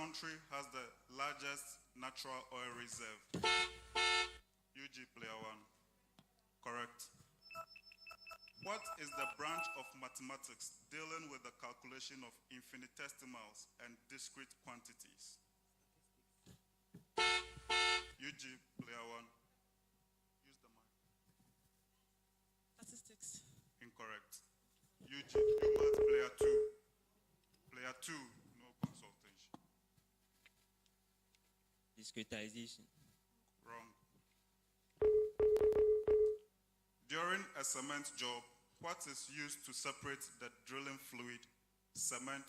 country has the largest natural oil reserve? UG player one. Correct. What is the branch of mathematics dealing with the calculation of infinitesimals and discrete quantities? UG player one. Use the mic. Statistics. Incorrect. UG math player two. Player two, no consultation. Discretization. Wrong. During a cement job, what is used to separate the drilling fluid, cement,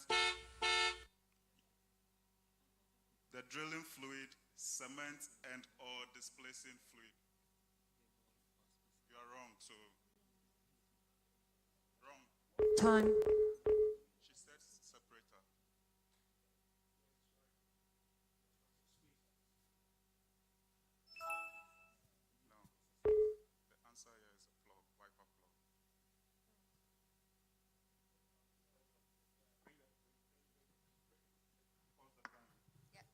the drilling fluid, cement, and or displacing fluid? You are wrong, so wrong. Time. She said separator. No. The answer here is a plug, wiper plug. Pause the time. Yep.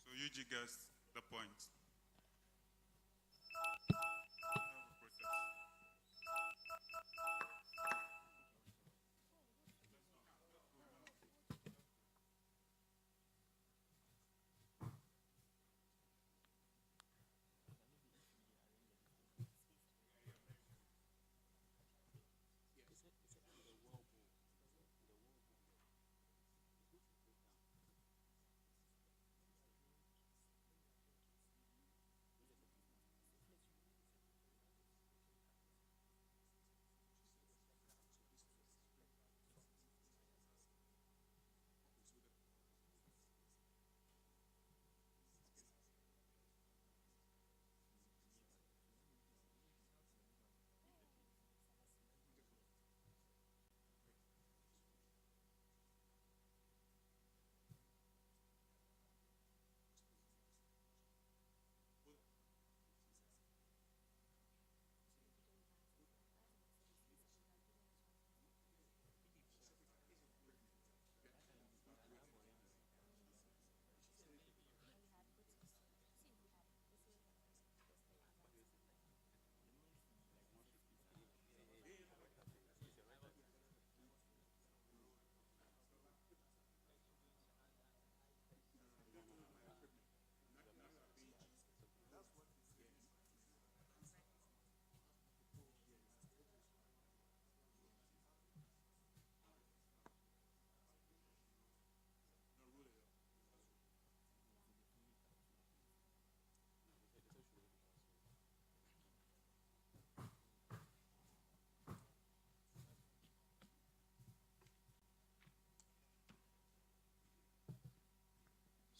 So UG gets the point.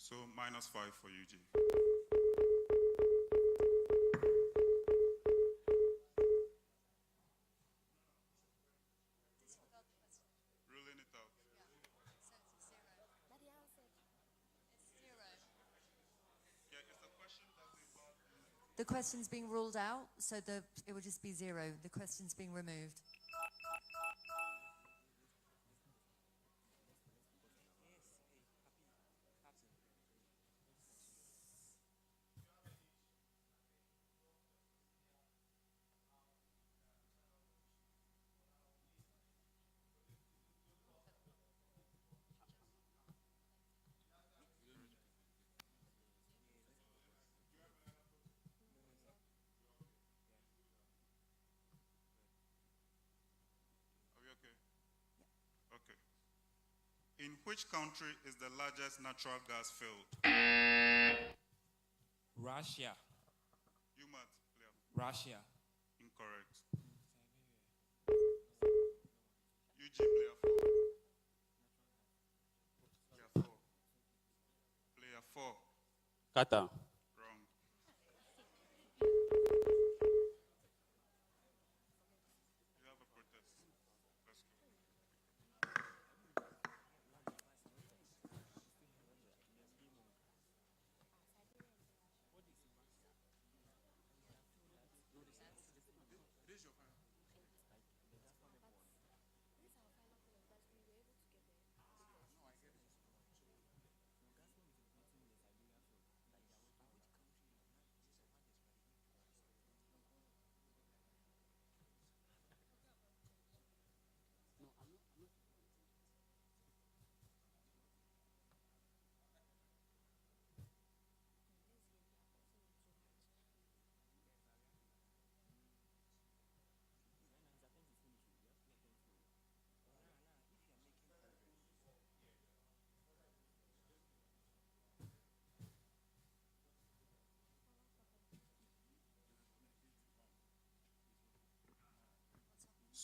So -5 for UG. Ruling it out. Yeah. The question's being ruled out, so it will just be 0. The question's being removed. Are we okay? Okay. In which country is the largest natural gas field? Russia. You might player. Russia. Incorrect. UG player 4. Player 4. Player 4. Qatar. Wrong. You have a protest. Let's go.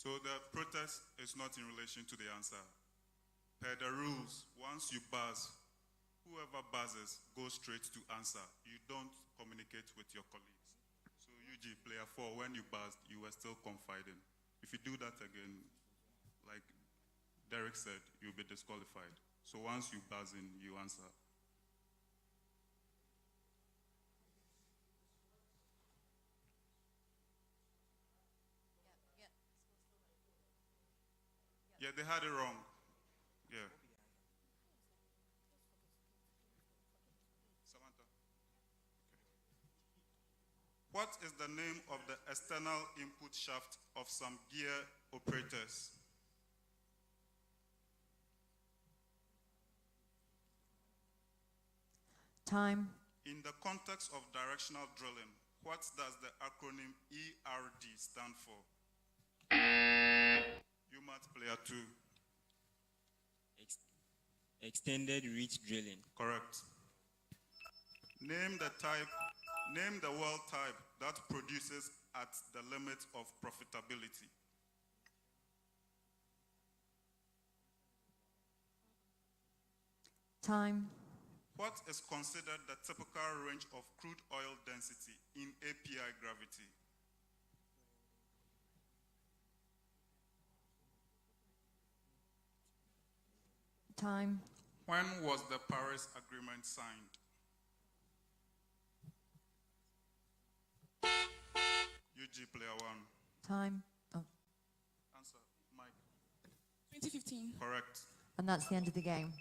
So the protest is not in relation to the answer. Per the rules, once you buzz, whoever buzzes goes straight to answer. You don't communicate with your colleagues. So UG player 4, when you buzzed, you were still confiding. If you do that again, like Derek said, you'll be disqualified. So once you buzz in, you answer. Yeah, they had it wrong. Yeah. Samantha. Okay. What is the name of the external input shaft of some gear operators? Time. In the context of directional drilling, what does the acronym ERD stand for? You might player 2. Extended reach drilling. Correct. Name the well type that produces at the limit of profitability. Time. What is considered the typical range of crude oil density in API gravity? Time. When was the Paris Agreement signed? UG player 1. Time. Oh, Answer, Mike. 2015. Correct. and that's the end of the game.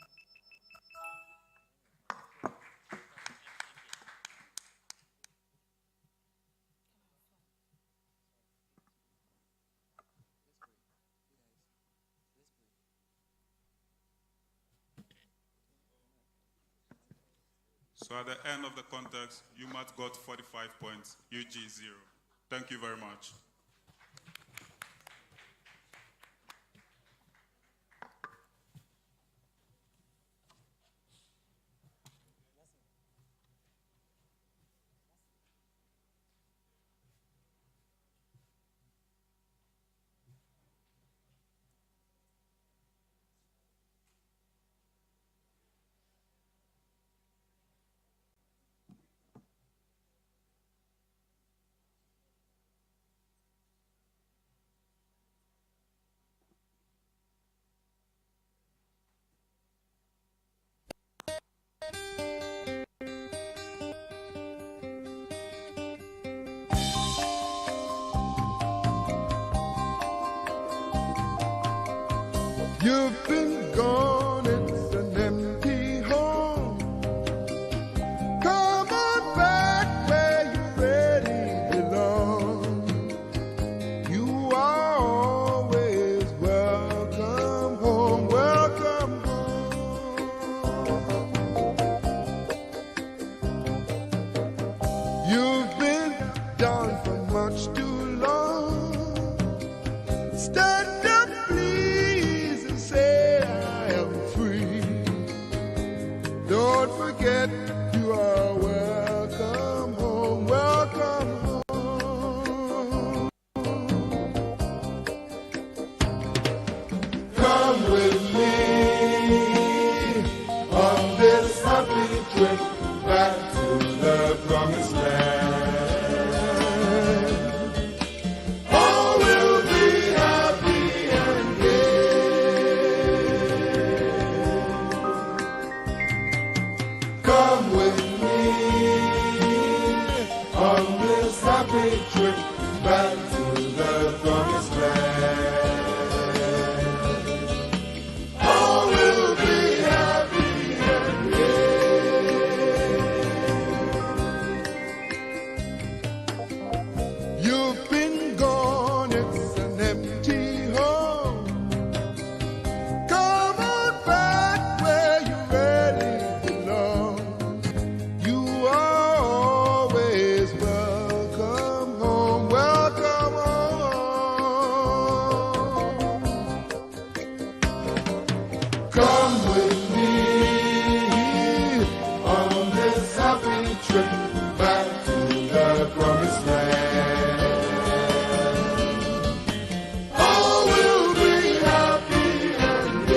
So at the end of the contest, UMAT got 45 points, UG 0. Thank you very much. You've been gone, it's an empty home. Come on back where you really belong. You are always welcome home, welcome home. You've been down for much too long. Stand up, please, and say I am free. Don't forget you are welcome home, welcome home. Come with me on this happy trip back to the promised land. All will be happy and gay. Come with me on this happy trip back to the promised land. All will be happy and gay. You've been gone, it's an empty home. Come on back where you really belong. You are always welcome home, welcome home. Come with me on this happy trip back to the promised land. All will be happy and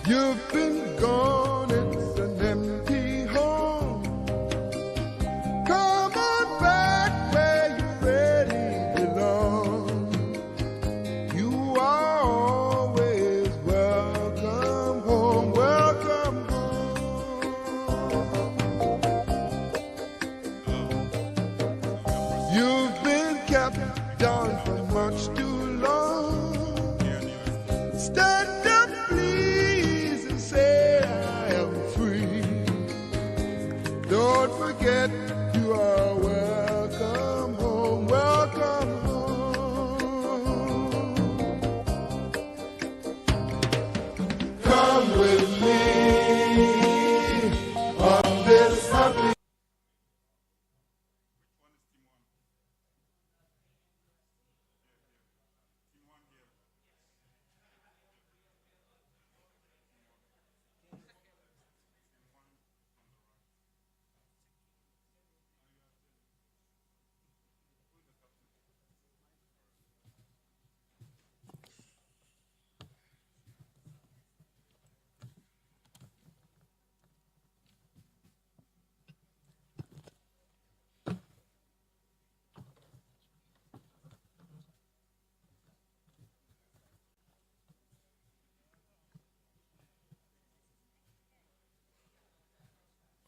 You've been gone, it's an empty home. Come on back where you really belong. You are always welcome home, welcome home. You've been kept down for much too long. Stand up, please, and say I am free. Don't forget you are welcome home, welcome home. Come with me on this happy.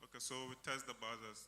Okay, so we test the buzzers.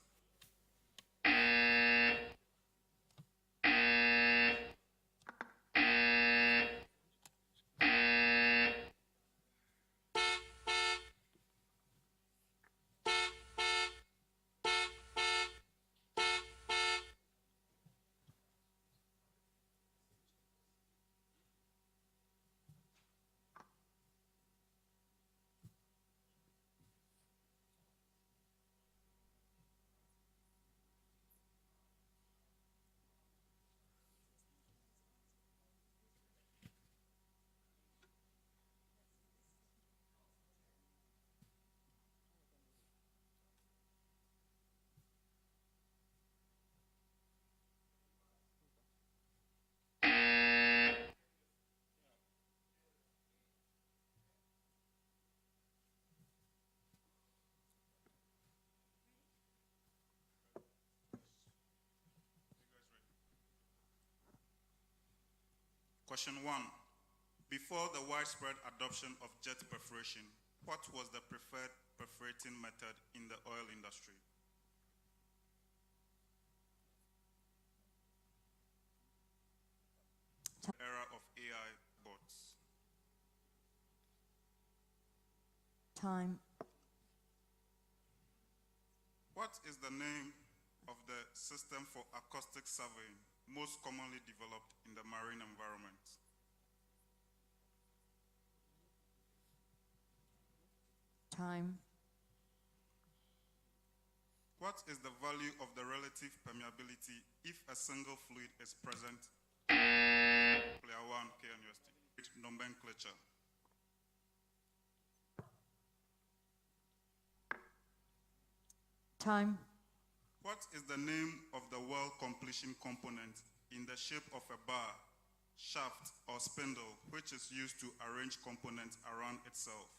Question 1. Before the widespread adoption of jet perforation, what was the preferred perforating method in the oil industry? Era of AI bots. Time. What is the name of the system for acoustic surveying most commonly developed in the marine environment? Time. What is the value of the relative permeability if a single fluid is present? Player 1, KNUST. Nomenclature. Time. What is the name of the well completion component in the shape of a bar, shaft, or spindle, which is used to arrange components around itself?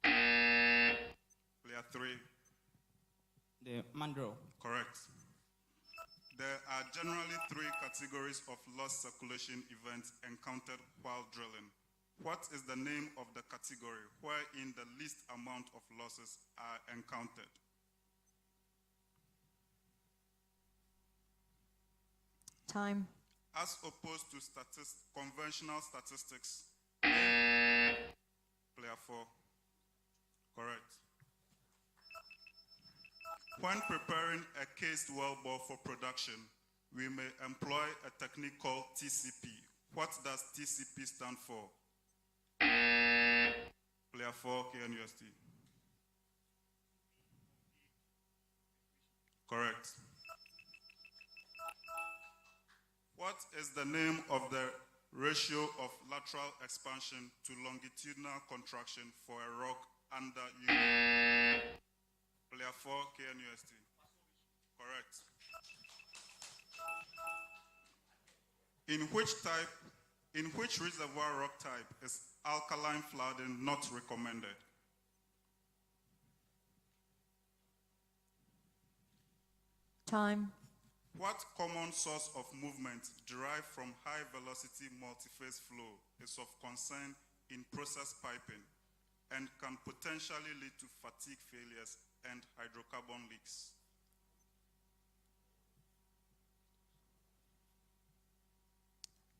Player 3. The mandrel. Correct. There are generally 3 categories of lost circulation events encountered while drilling. What is the name of the category wherein the least amount of losses are encountered? Time. As opposed to conventional statistics. Player 4. Correct. When preparing a cased wellbore for production, we may employ a technique called TCP. What does TCP stand for? Player 4, KNUST. Correct. What is the name of the ratio of lateral expansion to longitudinal contraction for a rock under unit? Player 4, KNUST. Correct. In which reservoir rock type is alkaline flooding not recommended? Time. What common source of movement derived from high velocity multiphase flow is of concern in process piping and can potentially lead to fatigue failures and hydrocarbon leaks?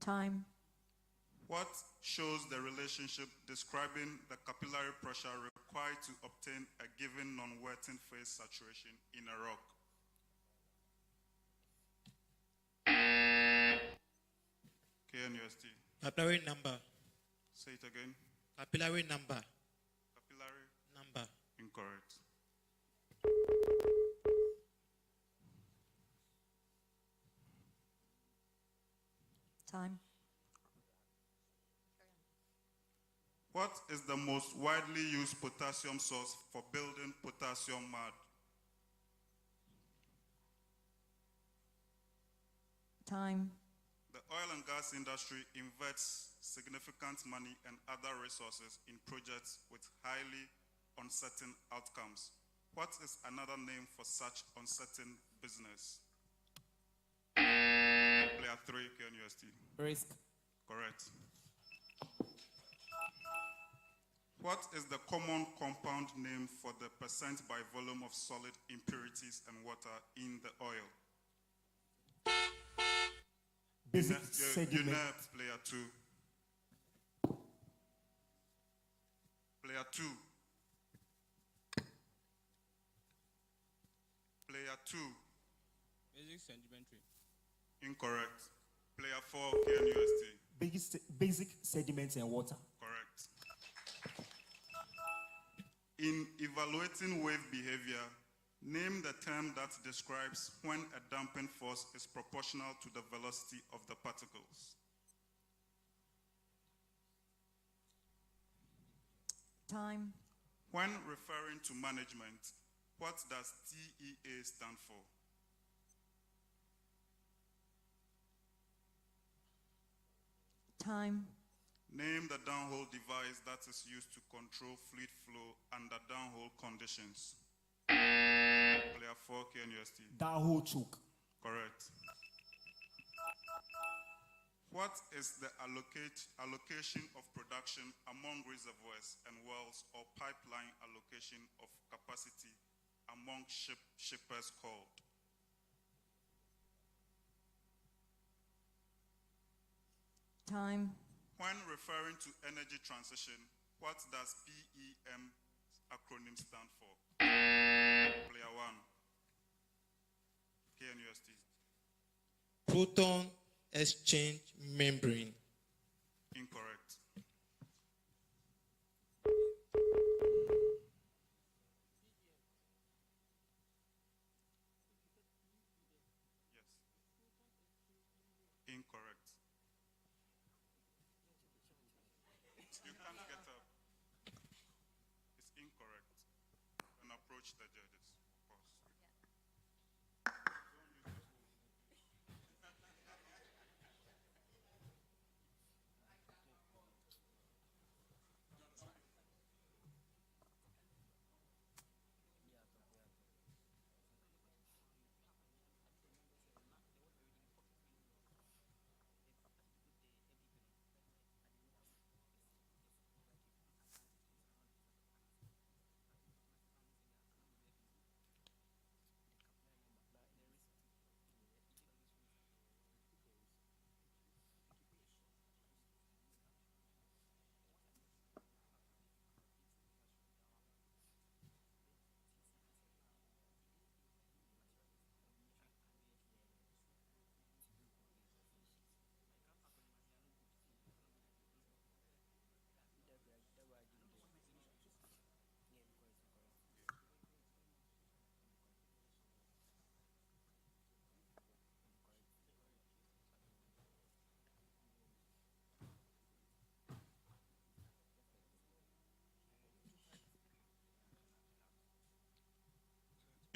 Time. What shows the relationship describing the capillary pressure required to obtain a given non-wetting phase saturation in a rock? KNUST. Capillary number. Say it again. Capillary number. Capillary. Number. Incorrect. Time. What is the most widely used potassium source for building potassium mud? Time. The oil and gas industry invests significant money and other resources in projects with highly uncertain outcomes. What is another name for such uncertain business? Player 3, KNUST. Risk. Correct. What is the common compound name for the percent by volume of solid impurities and water in the oil? Basic You sediment. know, player 2. Player 2. Player 2. Basic sedimentary. Incorrect. Player 4, KNUST. Basic sediments and water. Correct. In evaluating wave behavior, name the term that describes when a damping force is proportional to the velocity of the particles. Time. When referring to management, what does TEA stand for? Time. Name the downhole device that is used to control fluid flow under downhole conditions. Player 4, KNUST. Downhole choke. Correct. What is the allocation of production among reservoirs and wells or pipeline allocation of capacity among shippers called? Time. When referring to energy transition, what does PEM acronym stand for? Player 1. KNUST. Proton exchange membrane. Incorrect. Yes. Incorrect. You can't get up. It's incorrect. And approach the judges. Pause.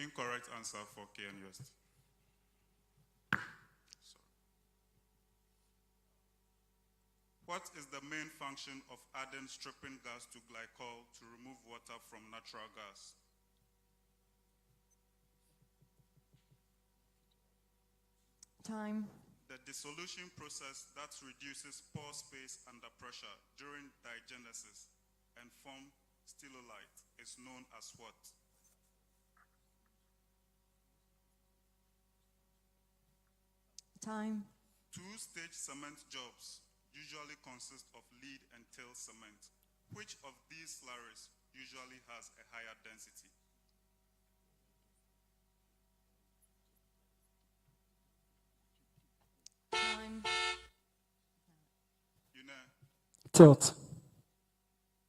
Incorrect answer for KNUST. Sorry. What is the main function of adding stripping gas to glycol to remove water from natural gas? Time. The dissolution process that reduces pore space under pressure during diagenesis and form stilolite is known as what? Time. Two-stage cement jobs usually consist of lead and tail cement. Which of these slurries usually has a higher density? Time. You know, Tilt.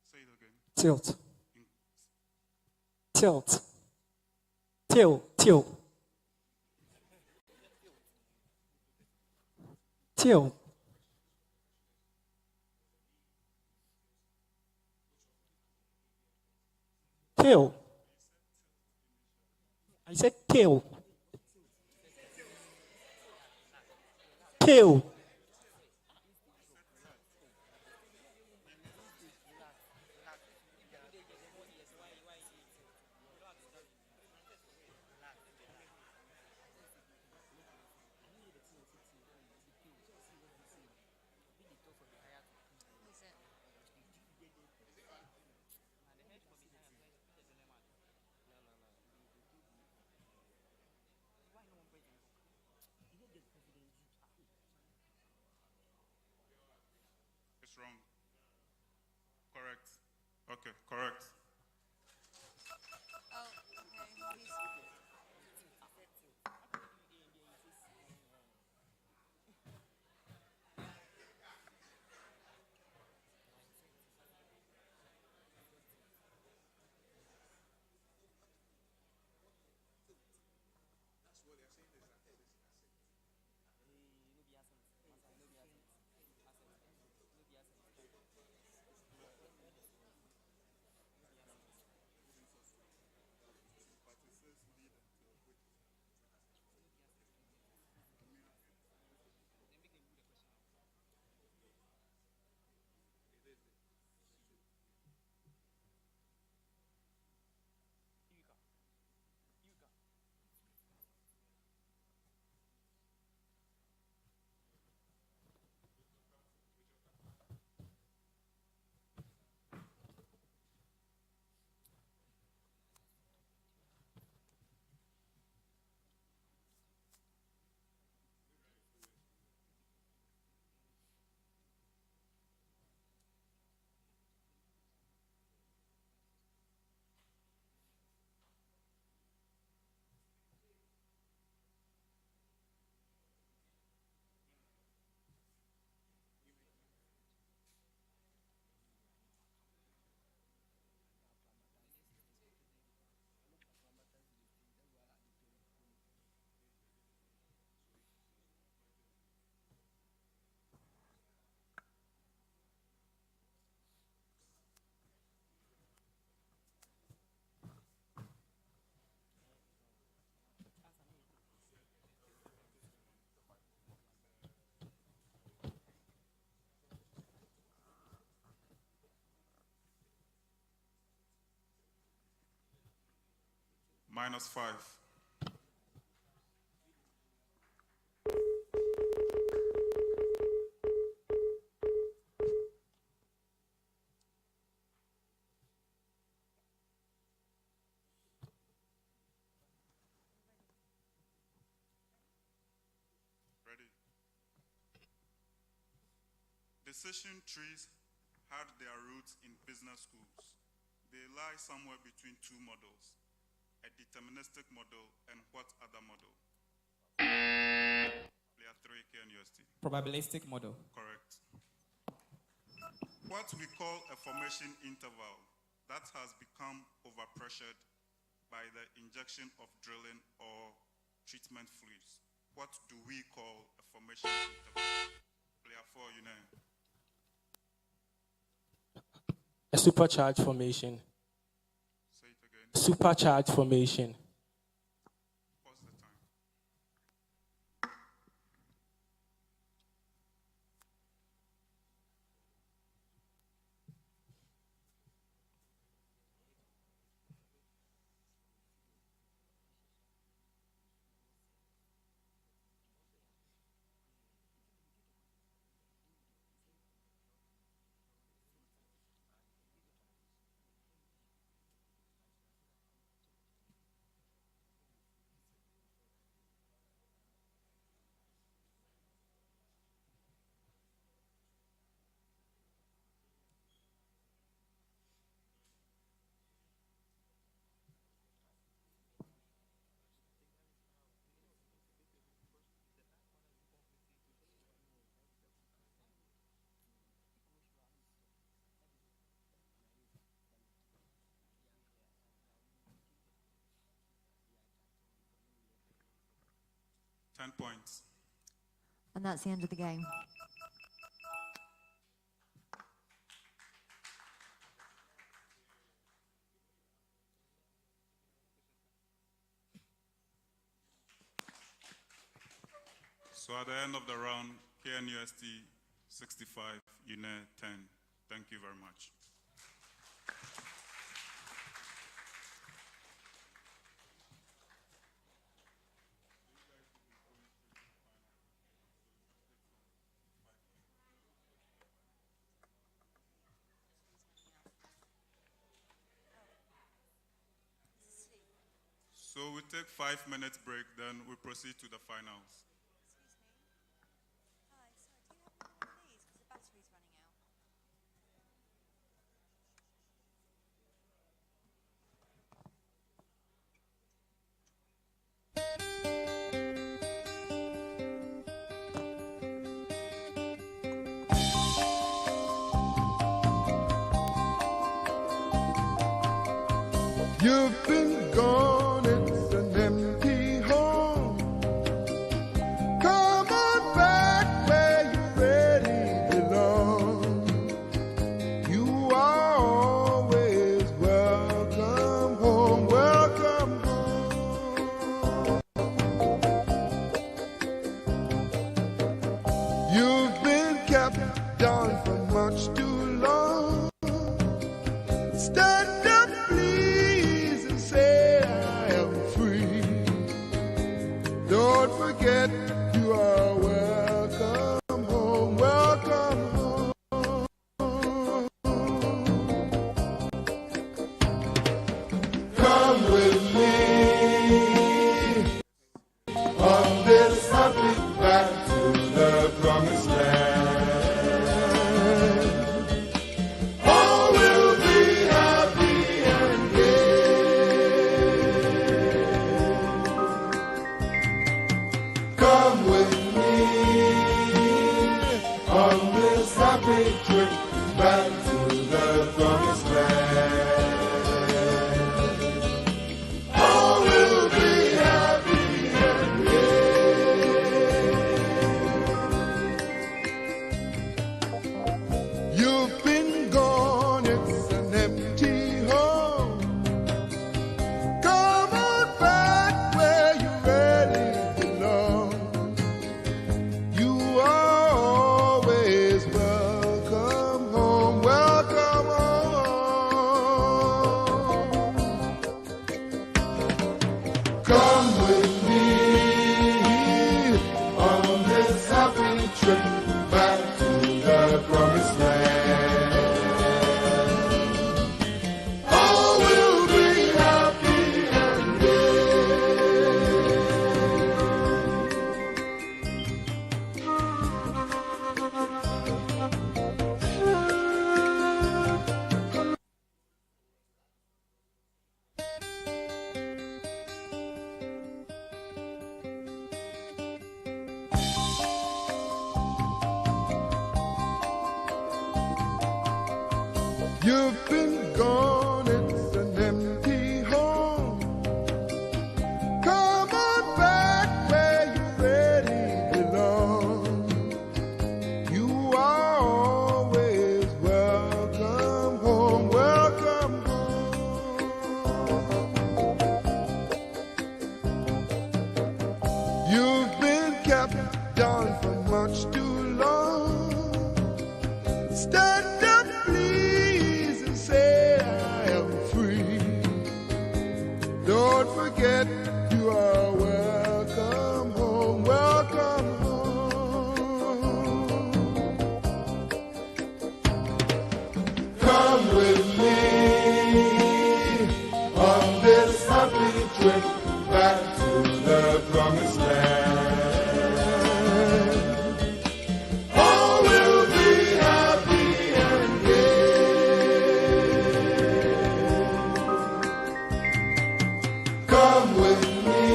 say it again. Tilt. In- Tilt. Tilt. Tilt. Tilt. Tilt. I said tilt. Tilt. It's wrong. Correct. Okay, correct. Oh, okay. -5. Ready? Decision trees had their roots in business schools. They lie somewhere between two models, a deterministic model and what other model? Player 3, KNUST. Probabilistic model. Correct. What we call a formation interval that has become overpressured by the injection of drilling or treatment fluids. What do we call a formation interval? Player 4, you know. A supercharged formation. Say it again. Supercharged formation. Pause the time. Ten points. And that's the end of the game. So at the end of the round, KNUST 65, UNE 10. Thank you very much. So we take 5 minutes break, then we proceed to the finals. You've been gone, it's an empty home. Come on back where you really belong. You are always welcome home, welcome home. You've been kept down for much too long. Stand up, please, and say I am free. Don't forget you are welcome home, welcome home. Come with me on this happy back to the promised land. All will be happy and gay. Come with me on this happy trip back to the promised land. All will be happy and gay. You've been gone, it's an empty home. Come on back where you really belong. You've been gone, it's an empty home. Come on back where you really belong. You are always welcome home, welcome home. You've been kept down for much too long. Stand up, please, and say I am free. Don't forget you are welcome home, welcome home. Come with me on this happy trip back to the promised land. All will be happy and gay. Come with me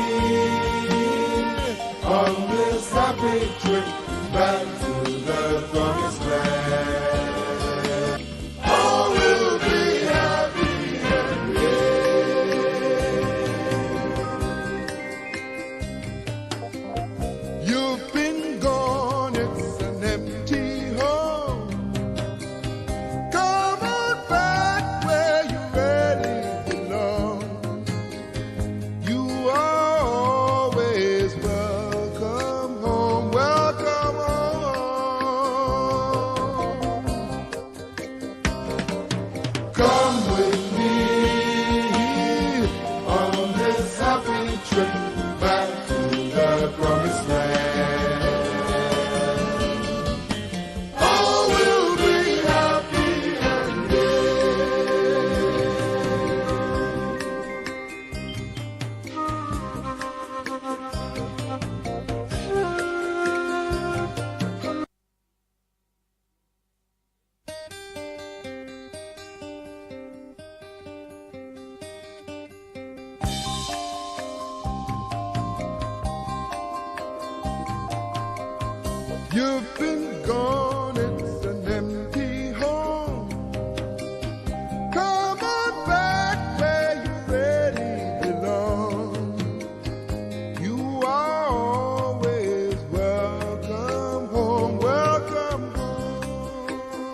on this happy trip back to the promised land. All will be happy and gay. You've been gone, it's an empty home. Come on back where you really belong. You are always welcome home, welcome home. Come with me on this happy trip back to the promised land. All will be happy and You've been gone, it's an empty home. Come on back where you really belong. You are always welcome home, welcome home.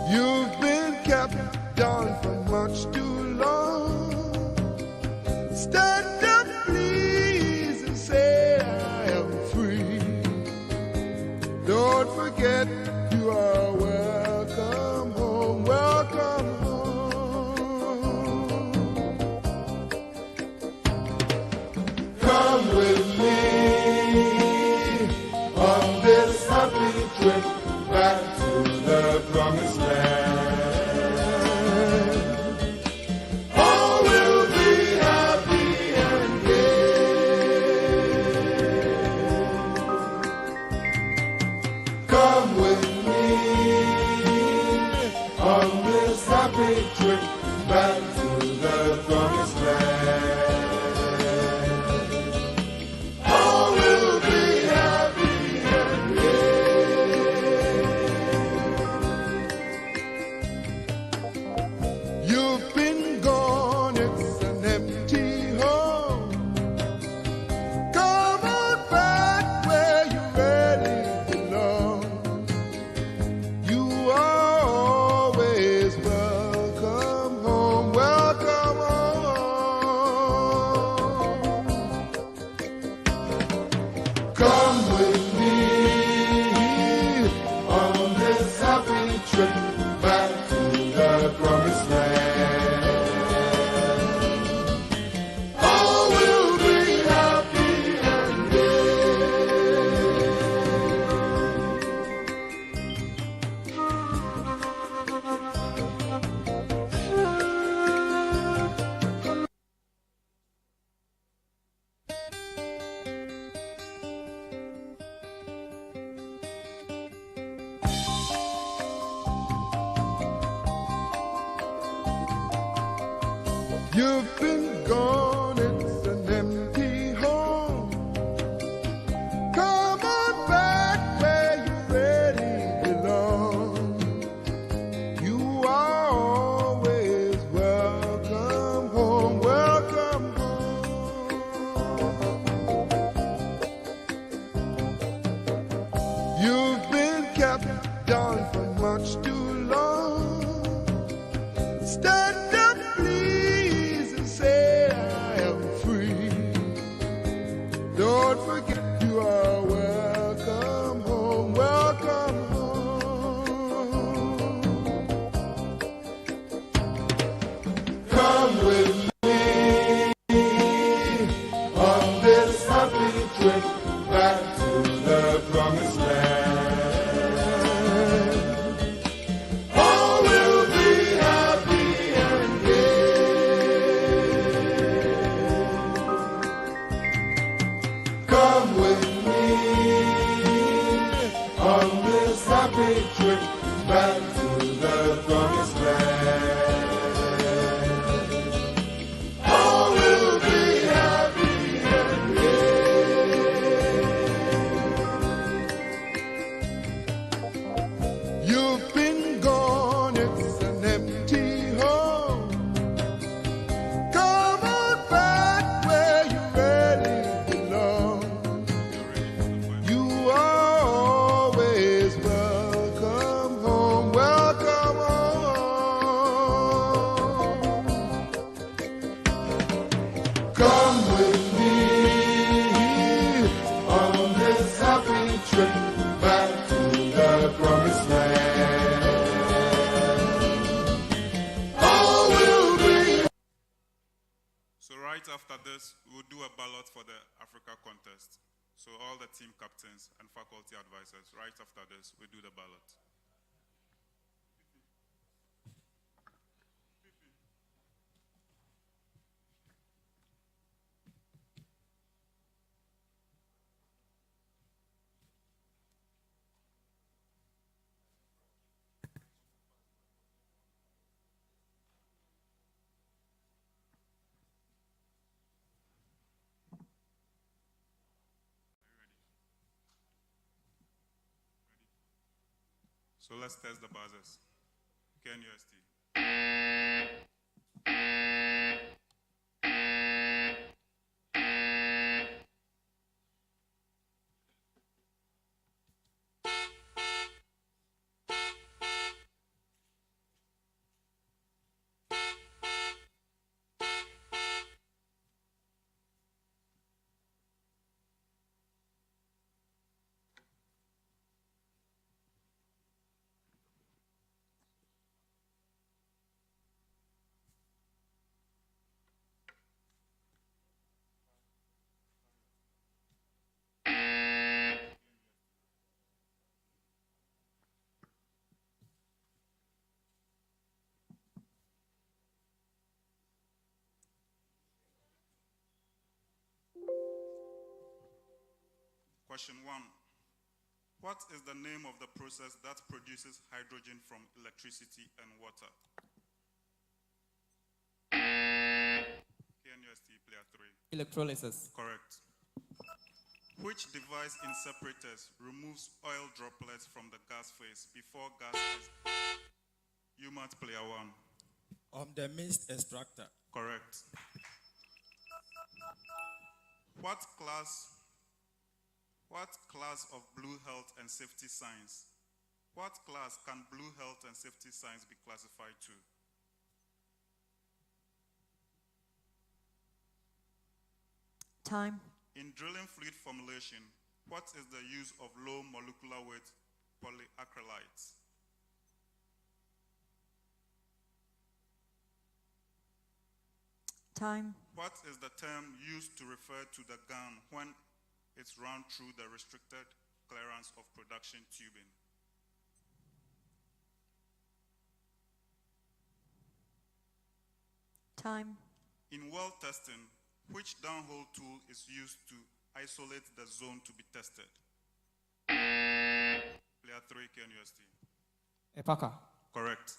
You've been kept down for much too long. Stand up, please, and say I am free. Don't forget you are welcome home, welcome home. Come with me on this happy trip back to the promised land. All will be happy and gay. Come with me on this happy trip back to the promised land. All will be happy and gay. You've been gone, it's an empty home. Come on back where you really belong. You are always welcome home, welcome home. Come with me on this happy trip back to the promised land. All will be happy and You've been gone, it's an empty home. Come on back where you really come with me on this happy trip back to the promised land. All will be. So right after this, we'll do a ballot for the Africa contest. So all the team captains and faculty advisors, right after this, we do the ballot. So let's test the buzzers. KNUST. Question 1. What is the name of the process that produces hydrogen from electricity and water? KNUST player 3. Electrolysis. Correct. Which device in separators removes oil droplets from the gas phase before gas is... UMAT player 1. The mist extractor. Correct. What class of blue health and safety science? What class can blue health and safety science be classified to? Time. In drilling fluid formulation, what is the use of low molecular weight polyacrylides? Time. What is the term used to refer to the gun when it's run through the restricted clearance of production tubing? Time. In well testing, which downhole tool is used to isolate the zone to be tested? Player 3, KNUST. Epaka. Correct.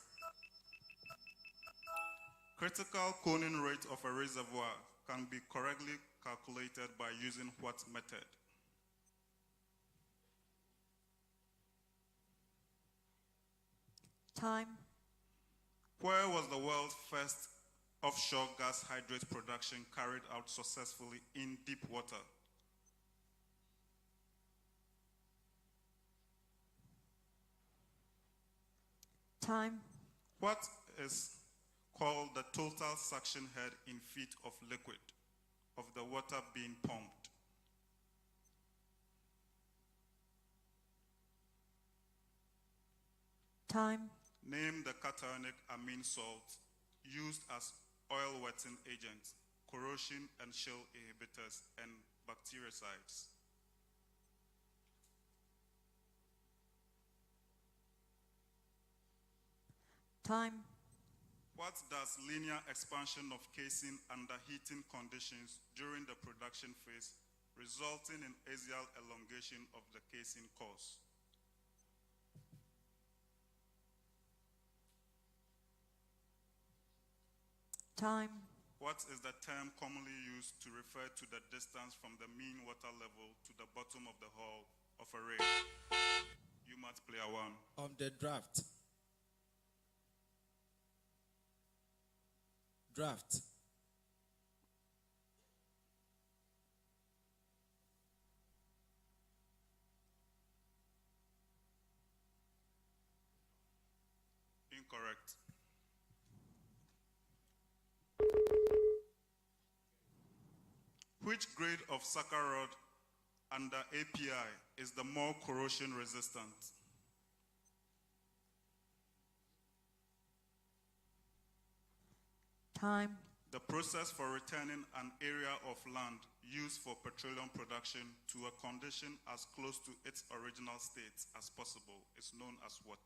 Critical coning rate of a reservoir can be correctly calculated by using what method? Time. Where was the world's first offshore gas hydrate production carried out successfully in deep water? Time. What is called the total suction head in feet of liquid of the water being pumped? Time. Name the cationic amine salt used as oil wetting agents, corrosion and chill inhibitors, and bactericides. Time. What does linear expansion of casing under heating conditions during the production phase, resulting in axial elongation of the casing cause? Time. What is the term commonly used to refer to the distance from the mean water level to the bottom of the hull of a rig? UMAT player 1. The draft. Draft. Incorrect. Which grade of sucker rod under API is the more corrosion resistant? Time. The process for returning an area of land used for petroleum production to a condition as close to its original state as possible is known as what?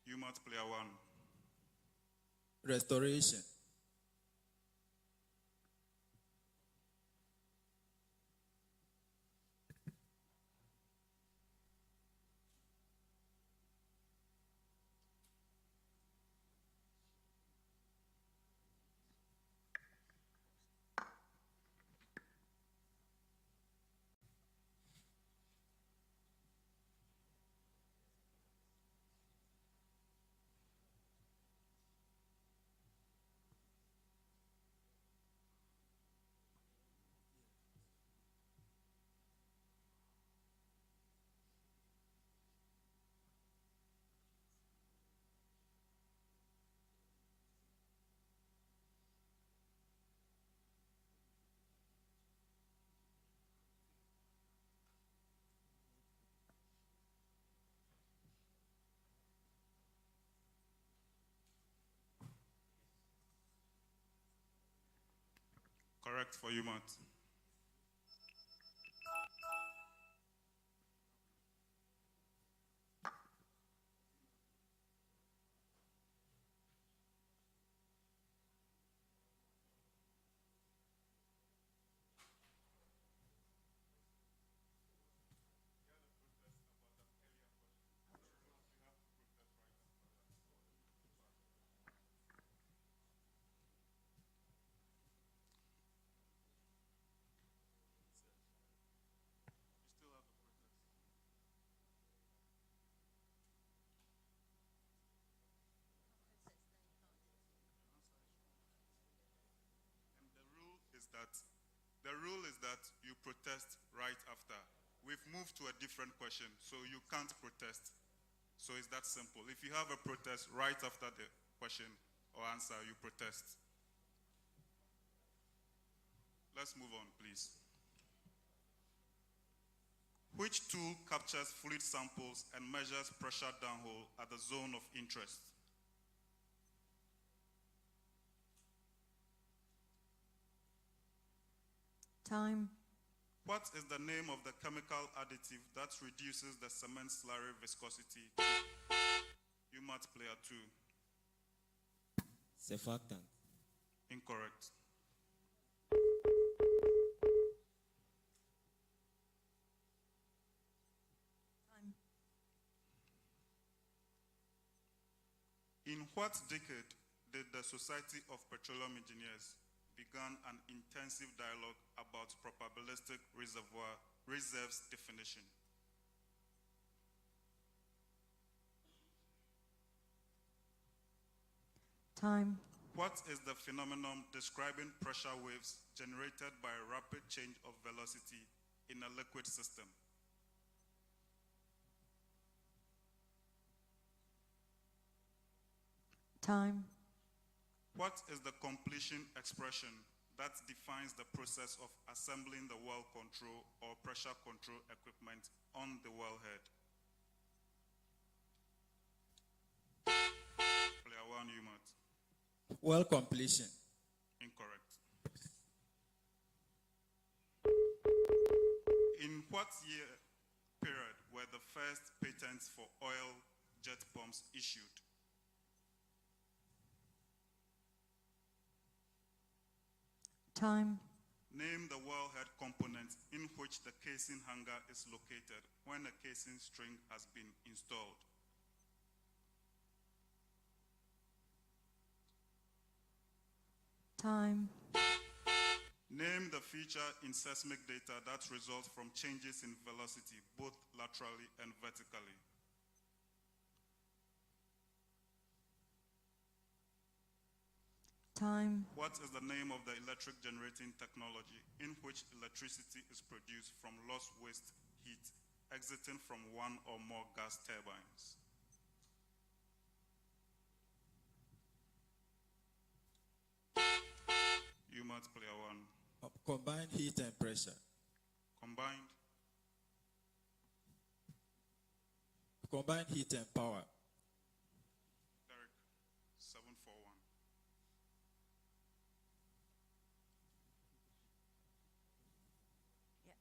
UMAT player 1. Restoration. Correct for UMAT. The rule is that you protest right after. We've moved to a different question, so you can't protest. So it's that simple. If you have a protest right after the question or answer, you protest. Let's move on, please. Which tool captures fluid samples and measures pressure downhole at the zone of interest? Time. What is the name of the chemical additive that reduces the cement slurry viscosity? UMAT player 2. Surfactant. Incorrect. Time. In what decade did the Society of Petroleum Engineers began an intensive dialogue about probabilistic reserves definition? Time. What is the phenomenon describing pressure waves generated by a rapid change of velocity in a liquid system? Time. What is the completion expression that defines the process of assembling the well control or pressure control equipment on the wellhead? Player 1, UMAT. Well completion. Incorrect. In what year period were the first patents for oil jet pumps issued? Time. Name the wellhead component in which the casing hanger is located when a casing string has been installed. Time. Name the feature in seismic data that results from changes in velocity, both laterally and vertically. Time. What is the name of the electric generating technology in which electricity is produced from lost waste heat exiting from one or more gas turbines? UMAT player 1. Combined heat and pressure. Combined. Combined heat and power. Derek, 741. Yeah.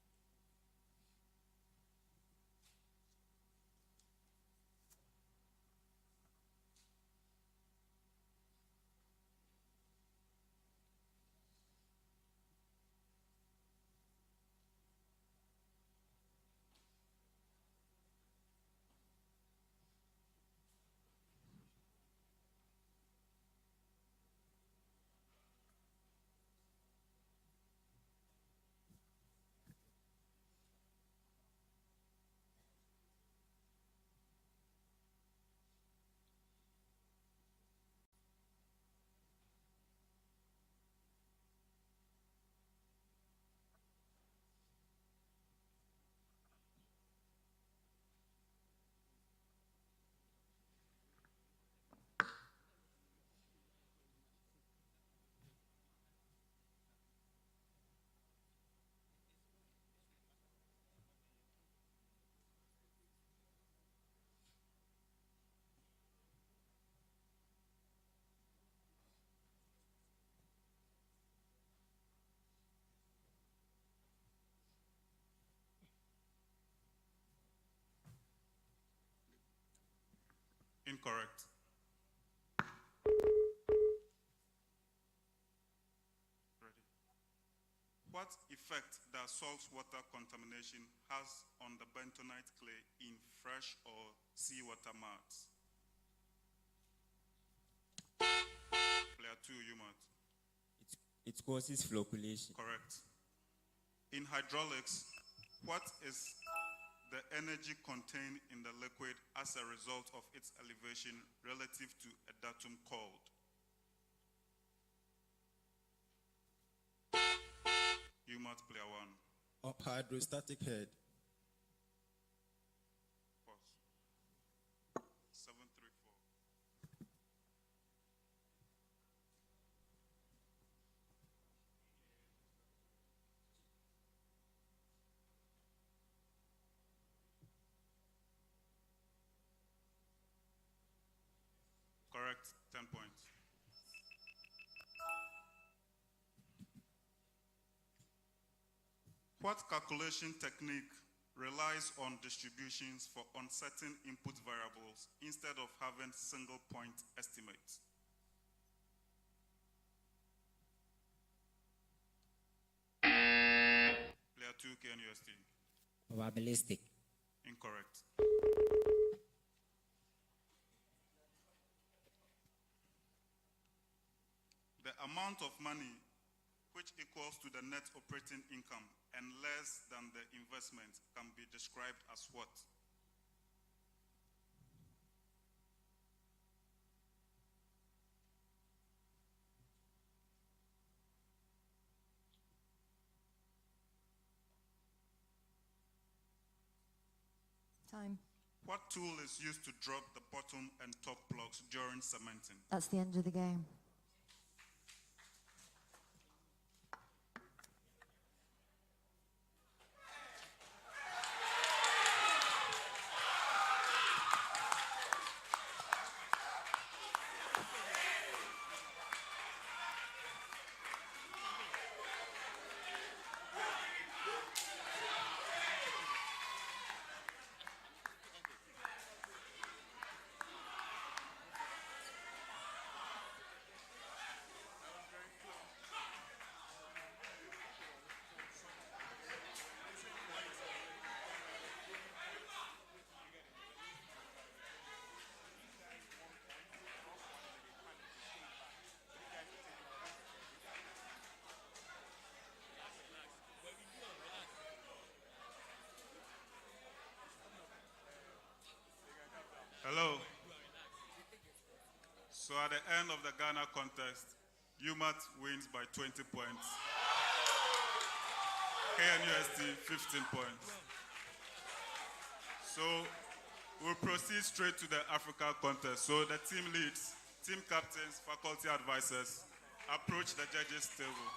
Incorrect. Ready. What effect does saltwater contamination has on the bentonite clay in fresh or seawater mats? Player 2, UMAT. It causes flocculation. Correct. In hydraulics, what is the energy contained in the liquid as a result of its elevation relative to a datum cold? UMAT player 1. Hydrostatic head. Pause. 734. Correct, 10 points. What calculation technique relies on distributions for uncertain input variables instead of having single point estimates? Player 2, KNUST. Probabilistic. Incorrect. The amount of money which equals to the net operating income and less than the investment can be described as what? Time. What tool is used to drop the bottom and top blocks during cementing? That's the end of the game. Hello. So at the end of the Ghana contest, UMAT wins by 20 points. KNUST 15 points. So we'll proceed straight to the Africa contest. So the team leads, team captains, faculty advisors, approach the judges' table.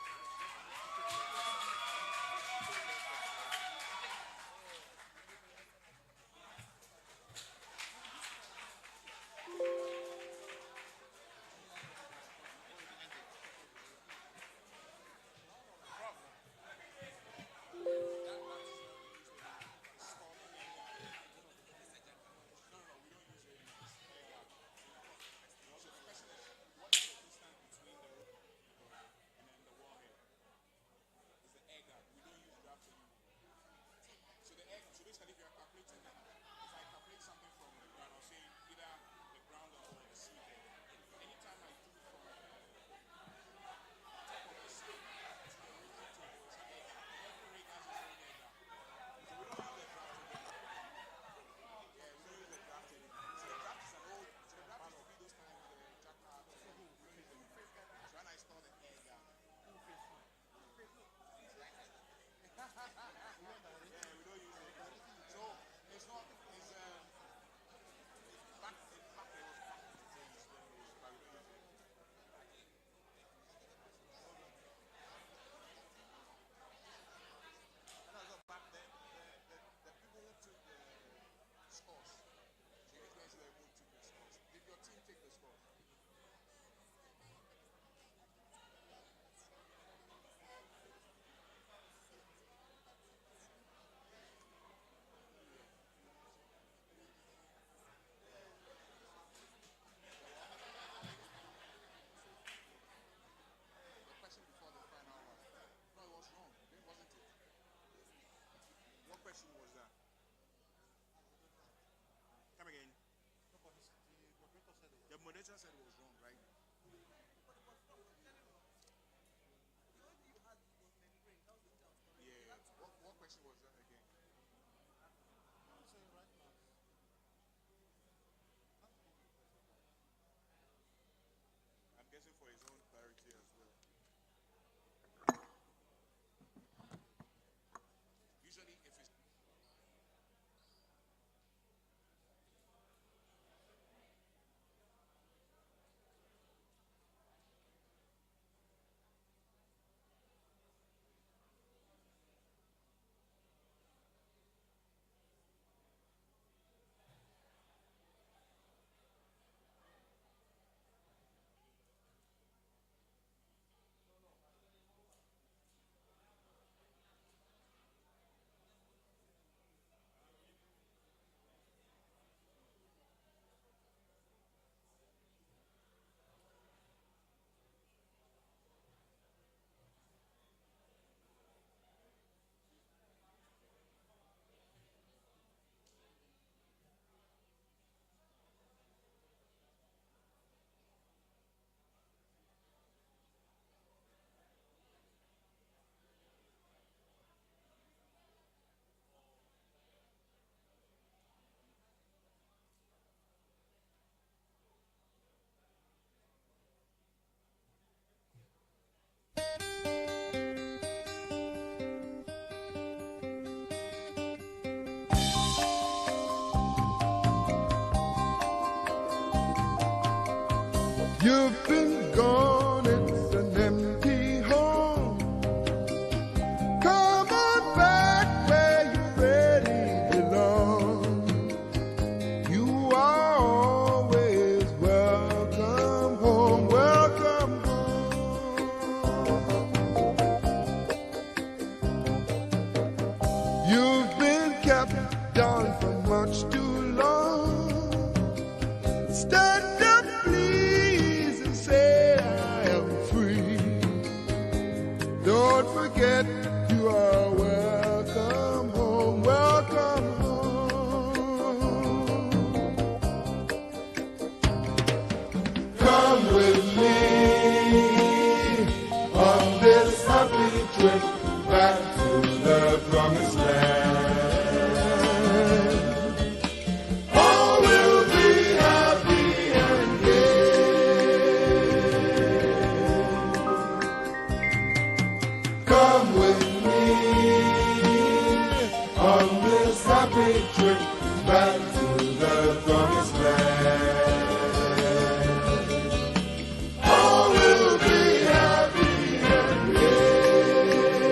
moderator said it was wrong, right? Yeah. What question was that again? I'm guessing for his own clarity as well. Usually, if it's You've been gone, it's an empty home. Come on back where you really belong. You are always welcome home, welcome home. You've been kept down for much too long. Stand up, please, and say I am free. Don't forget you are welcome home, welcome home. Come with me on this happy trip back to the promised land. All will be happy and gay. Come with me on this happy trip back to the promised land. All will be happy and gay.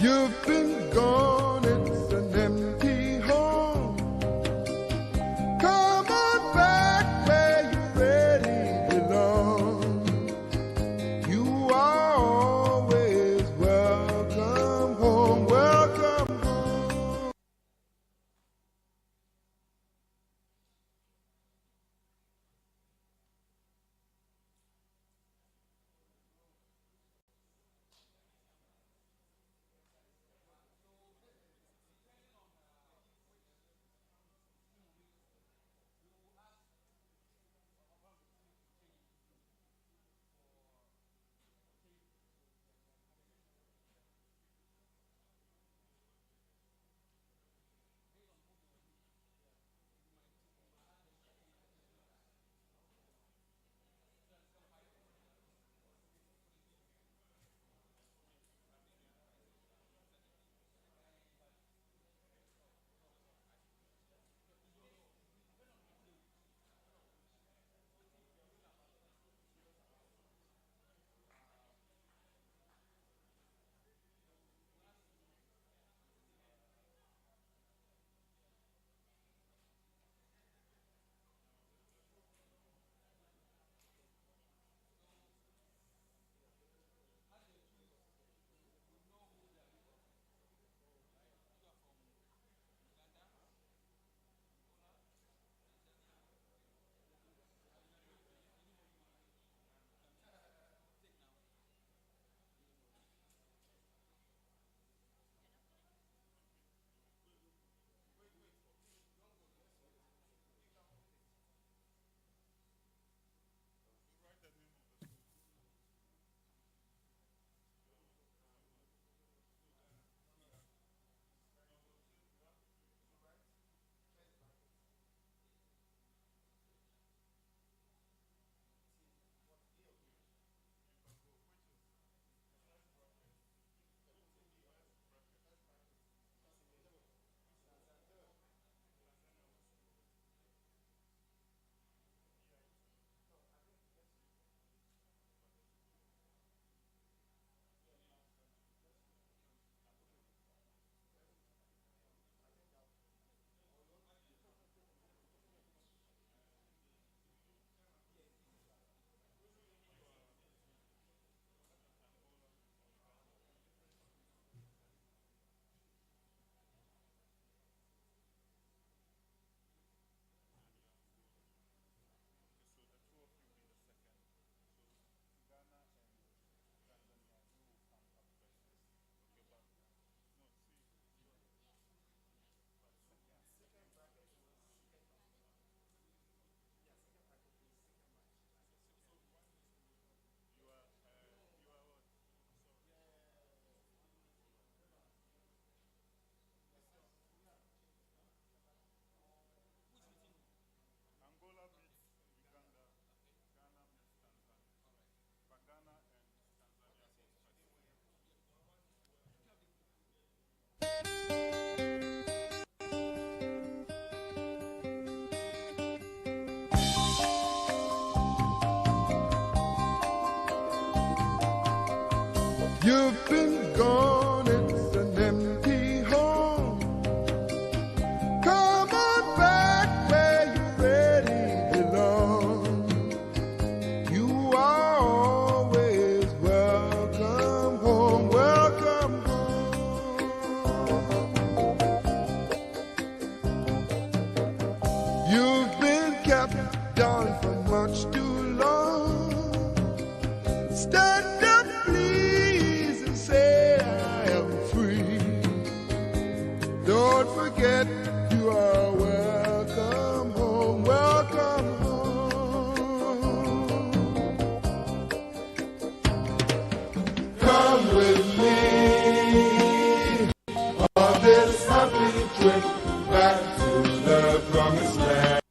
You've been gone, it's an empty home. Come on back where you really belong. You are always welcome home, welcome home. You've been gone, it's an empty home. Come on back where you really belong. You are always welcome home, welcome home. You've been kept down for much too long. Stand up, please, and say I am free. Don't forget you are welcome home, welcome home. Come with me on this happy trip back to the promised land.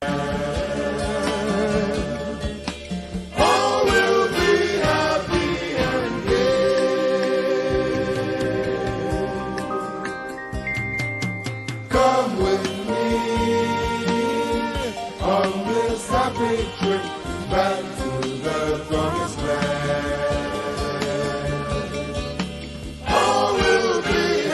All will be happy and gay. Come with me on this happy trip back to the promised land. All will be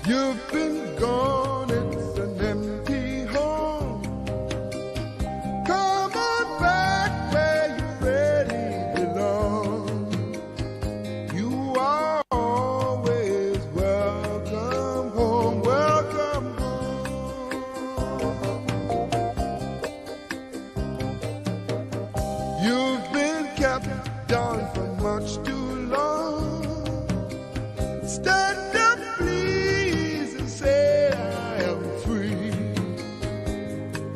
You've been gone, it's an empty home. Come on back where you really belong. You are always welcome home, welcome home. You've been kept down for much too long. Stand up, please, and say I am free.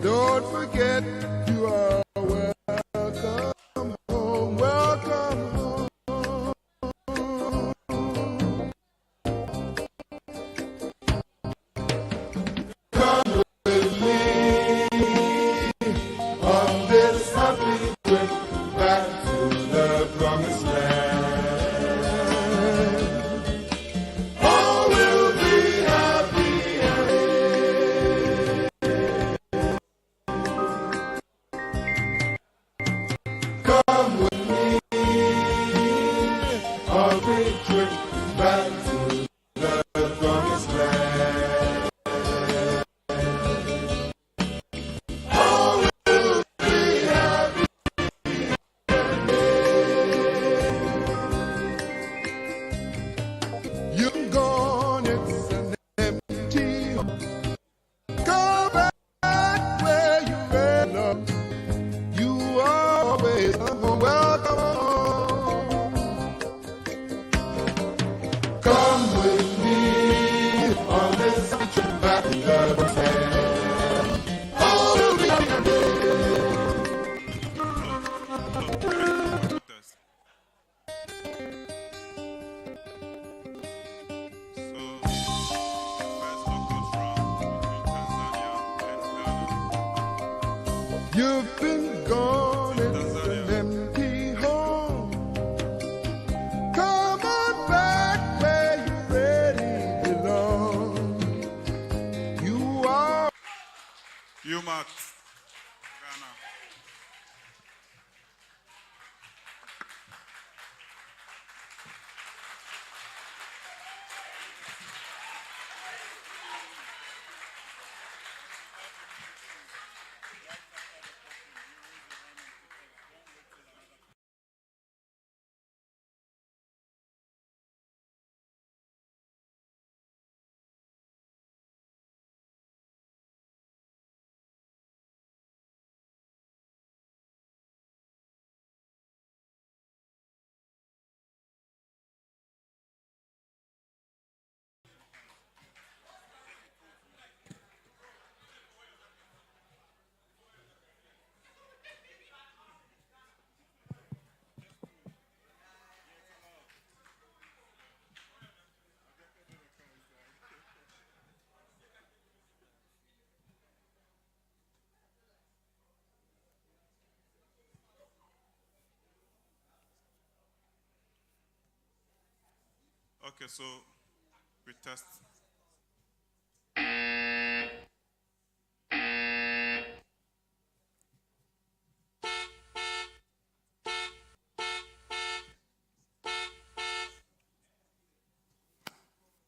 Don't forget you are welcome home, welcome home. Come with me on this happy trip back to the promised land. All will be happy again. Come with me on this trip back to the promised land. All will be happy. You're gone, it's an empty home. Go back where you belong. You always home, welcome home. Come with me on this trip back to the land. All will be happy. Contest. So, first knockout round between Tanzania and Ghana. You've been gone, it's Tanzania. an empty home. Come on back where you really belong. You are. UMAT, Ghana. Okay, so we test.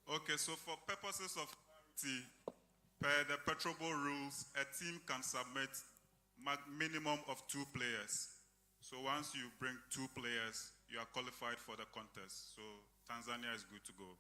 Okay, so for purposes of clarity, per the Petrobol rules, a team can submit minimum of 2 players. So once you bring 2 players, you are qualified for the contest. So Tanzania is good to go.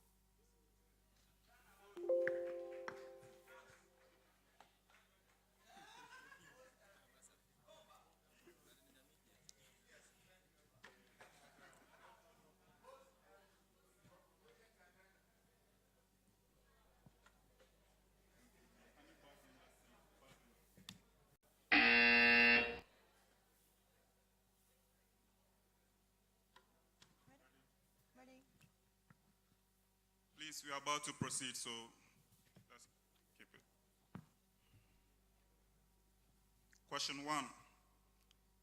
Please, we are about to proceed, so let's keep it. Question 1.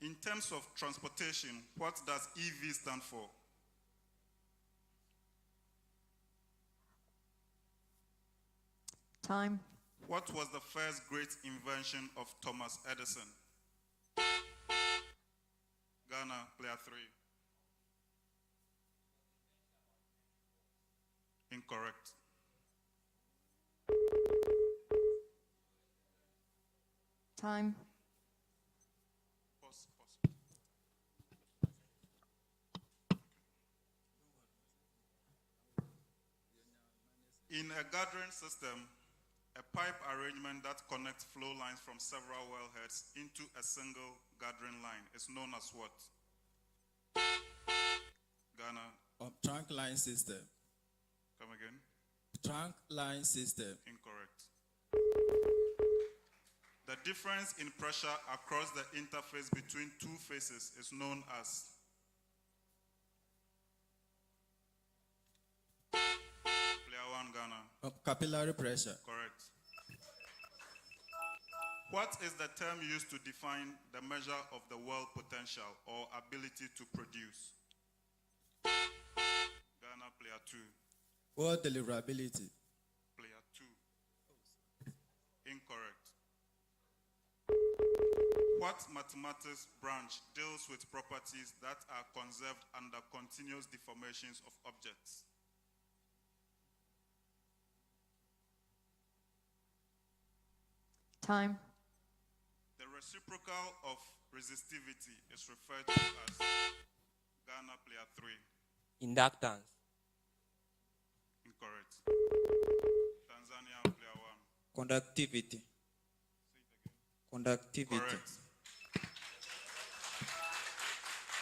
In terms of transportation, what does EV stand for? Time. What was the first great invention of Thomas Edison? Ghana, player 3. Incorrect. Time. Pause. In a gathering system, a pipe arrangement that connects flow lines from several wellheads into a single gathering line is known as what? Ghana, Trunk line system. come again? Trunk line system. Incorrect. The difference in pressure across the interface between two faces is known as? Player one, Ghana. Capillary pressure. Correct. What is the term used to define the measure of the well potential or ability to produce? Ghana, player two. Well deliverability. Player two. Incorrect. What mathematics branch deals with properties that are conserved under continuous deformations of objects? Time. The reciprocal of resistivity is referred to as? Ghana, player three. Inductance. Incorrect. Tanzania, player one. Conductivity. Conductivity. Correct.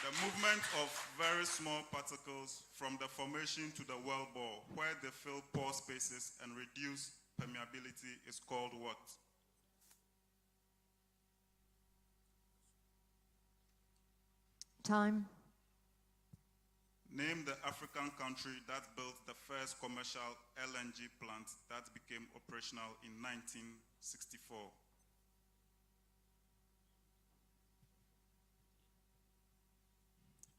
The movement of very small particles from the formation to the well bore, where they fill pore spaces and reduce permeability, is called what? Time. Name the African country that built the first commercial LNG plant that became operational in 1964.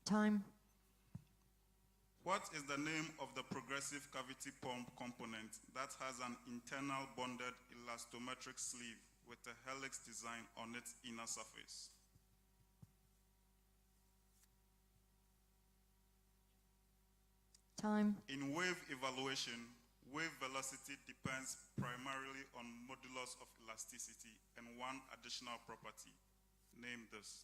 Time. What is the name of the progressive cavity pump component that has an internal bonded elastometric sleeve with a helix design on its inner surface? Time. In wave evaluation, wave velocity depends primarily on modulus of elasticity and one additional property. Name this.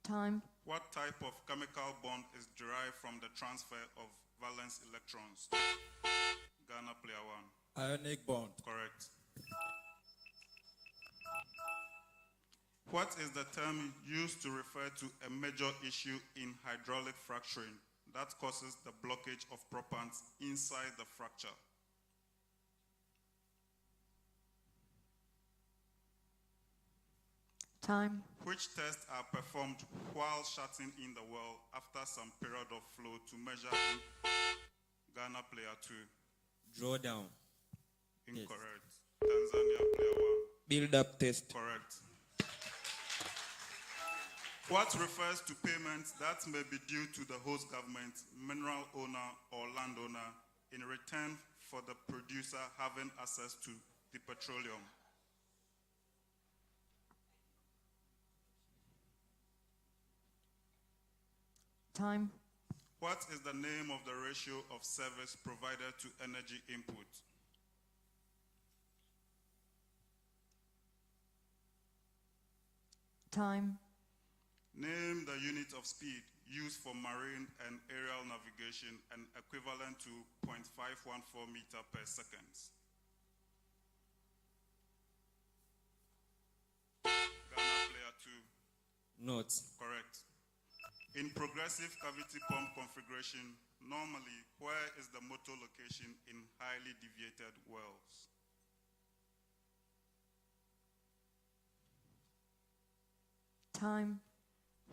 Time. What type of chemical bond is derived from the transfer of valence electrons? Ghana, player one. Ionic bond. Correct. What is the term used to refer to a major issue in hydraulic fracturing that causes the blockage of proppants inside the fracture? Time. Which tests are performed while shutting in the well after some period of flow to measure Ghana, player two? Drawdown. Incorrect. Tanzania, player one. Build-up test. Correct. What refers to payments that may be due to the host government, mineral owner, or landowner in return for the producer having access to the petroleum? Time. What is the name of the ratio of service provided to energy input? Time. Name the unit of speed used for marine and aerial navigation and equivalent to 0.514 meter per second. Ghana, player two. Knots. Correct. In progressive cavity pump configuration, normally, where is the motor location in highly deviated wells? Time.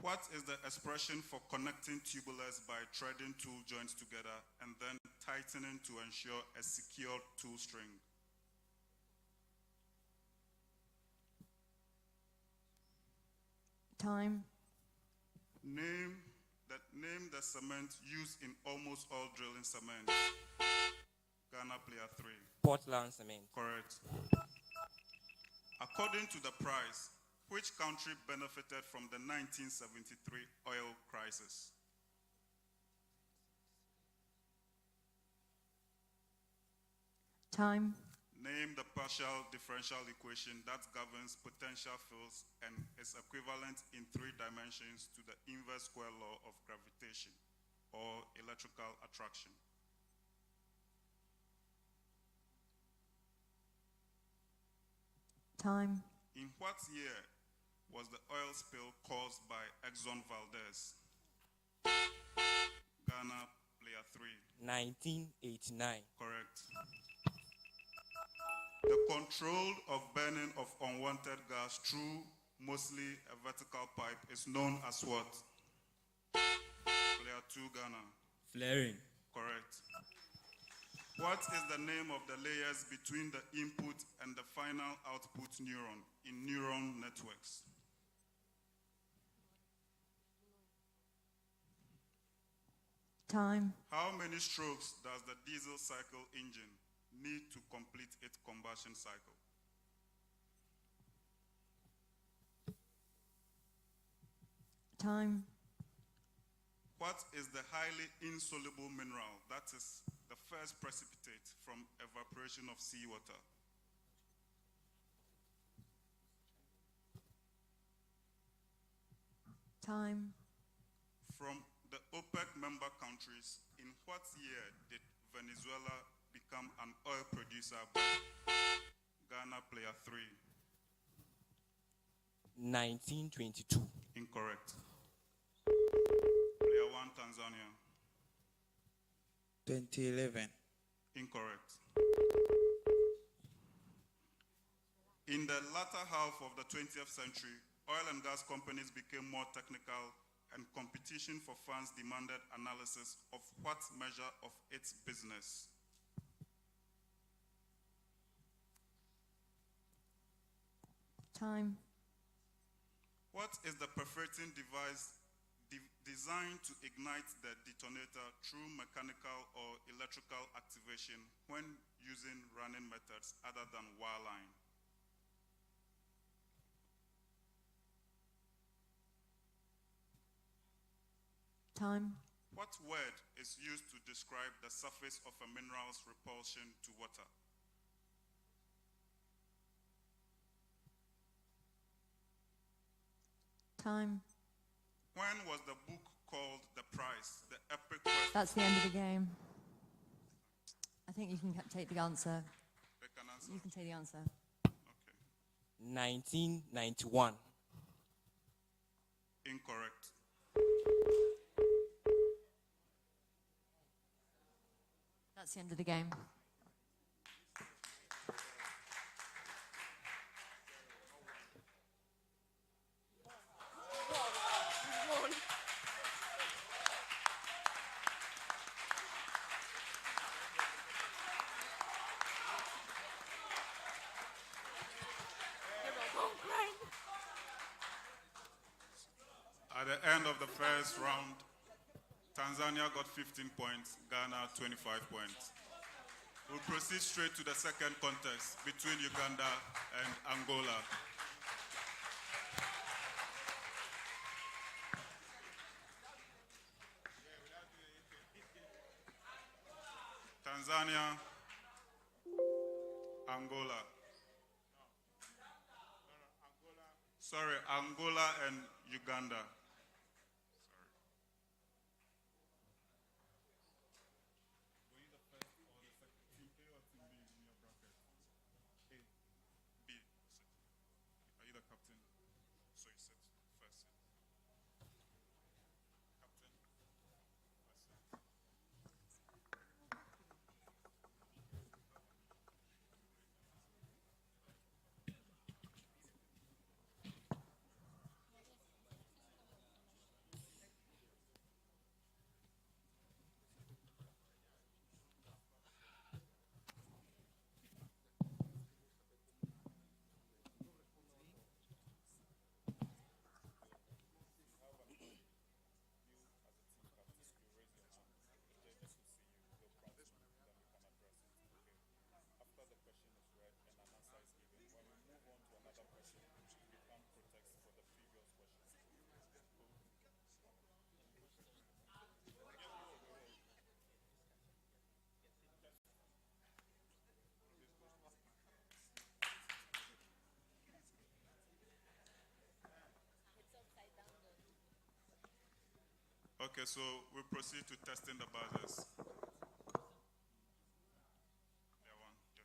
What is the expression for connecting tubulars by threading tool joints together and then tightening to ensure a secure tool string? Time. Name the cement used in almost all drilling cement. Ghana, player three. Portland cement. Correct. According to the price, which country benefited from the 1973 oil crisis? Time. Name the partial differential equation that governs potential fields and is equivalent in 3 dimensions to the inverse square law of gravitation or electrical attraction. Time. In what year was the oil spill caused by Exxon Valdez? Ghana, player 3. 1989. Correct. The control of burning of unwanted gas through mostly a vertical pipe is known as what? Player 2, Ghana. Flaring. Correct. What is the name of the layers between the input and the final output neuron in neuron networks? Time. How many strokes does the diesel cycle engine need to complete its combustion cycle? Time. What is the highly insoluble mineral that is the first precipitate from evaporation of seawater? Time. From the OPEC member countries, in what year did Venezuela become an oil producer? Ghana, player 3. 1922. Incorrect. Player 1, Tanzania. 2011. Incorrect. In the latter half of the 20th century, oil and gas companies became more technical and competition for funds demanded analysis of what measure of its business? Time. What is the perforating device designed to ignite the detonator through mechanical or electrical activation when using running methods other than wireline? Time. What word is used to describe the surface of a mineral's repulsion to water? Time. When was the book called The Price, the epic quest? That's the end of the game. I think you can take the answer. Pick an answer. You can take the answer. Okay. 1991. Incorrect. That's the end of the game. At the end of the first round, Tanzania got 15 points, Ghana 25 points. We'll proceed straight to the second contest between Uganda and Angola. Tanzania, Angola. Sorry, Angola and Uganda. Okay, so we proceed to testing the buzzers. Yeah, one. Yeah.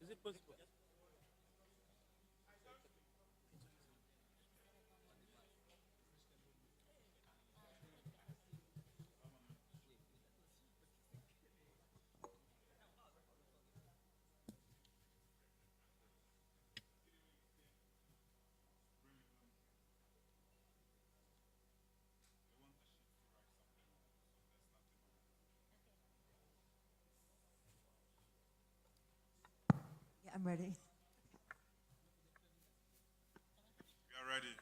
Is it possible? Yeah, I'm ready. We are ready.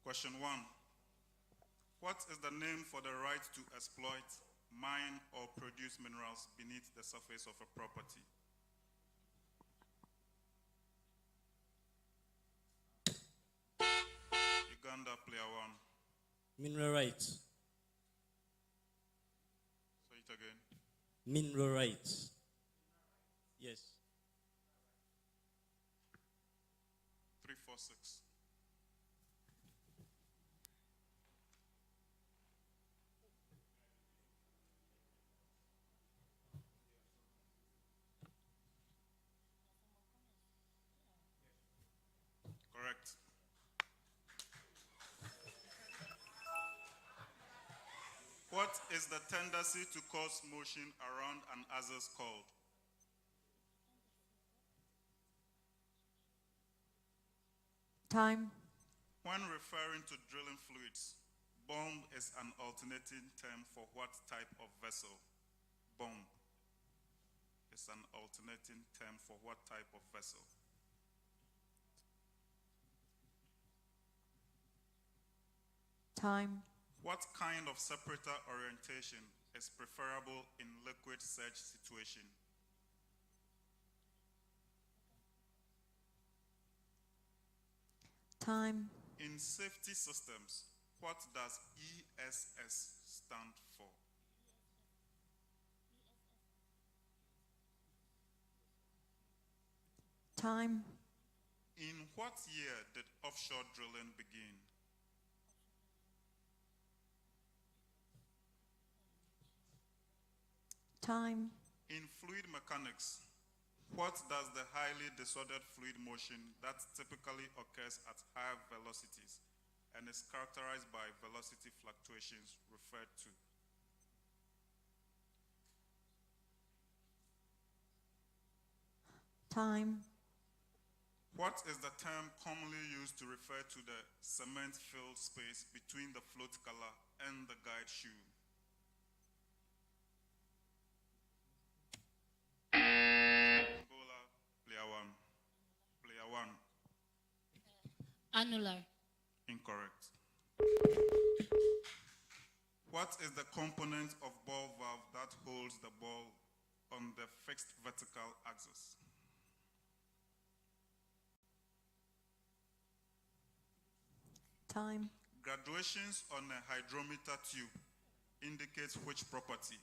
Question 1. What is the name for the right to exploit, mine, or produce minerals beneath the surface of a property? Uganda, player 1. Mineral rights. Say it again. Mineral rights. Yes. 346. Correct. What is the tendency to cause motion around an axis called? Time. When referring to drilling fluids, bomb is an alternating term for what type of vessel? Bomb is an alternating term for what type of vessel? Time. What kind of separator orientation is preferable in liquid surge situation? Time. In safety systems, what does ESS stand for? Time. In what year did offshore drilling begin? Time. In fluid mechanics, what does the highly disordered fluid motion that typically occurs at high velocities and is characterized by velocity fluctuations refer to? Time. What is the term commonly used to refer to the cement-filled space between the float collar and the guide shoe? Angola, player 1. Annular. Incorrect. What is the component of ball valve that holds the ball on the fixed vertical axis? Time. Graduations on a hydrometer tube indicates which property?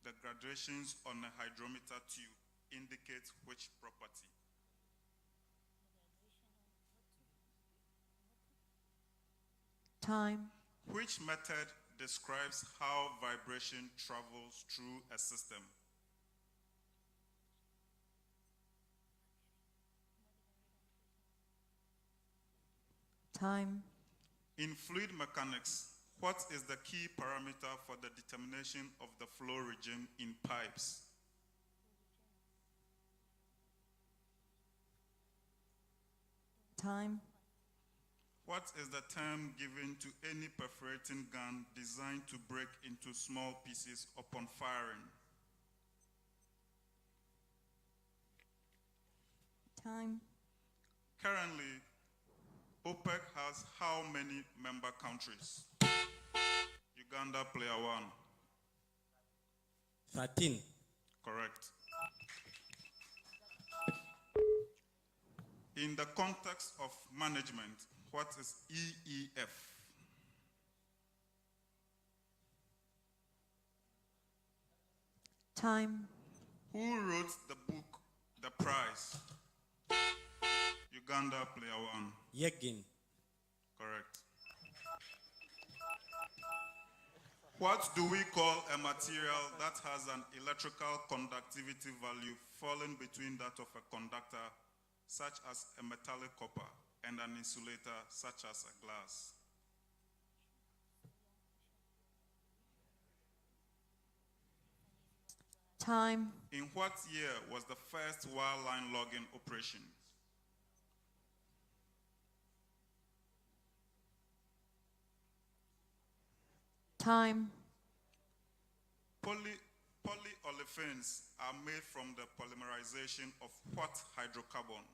The graduations on a hydrometer tube indicates which property? Time. Which method describes how vibration travels through a system? Time. In fluid mechanics, what is the key parameter for the determination of the flow region in pipes? Time. What is the term given to any perforating gun designed to break into small pieces upon firing? Time. Currently, OPEC has how many member countries? Uganda, player one. 13. Correct. In the context of management, what is EEF? Time. Who wrote the book, The Prize? Uganda, player one. Yegin. Correct. What do we call a material that has an electrical conductivity value falling between that of a conductor, such as a metallic copper, and an insulator, such as a glass? Time. In what year was the first wireline logging operation? Time. Polyolefins are made from the polymerization of what hydrocarbon?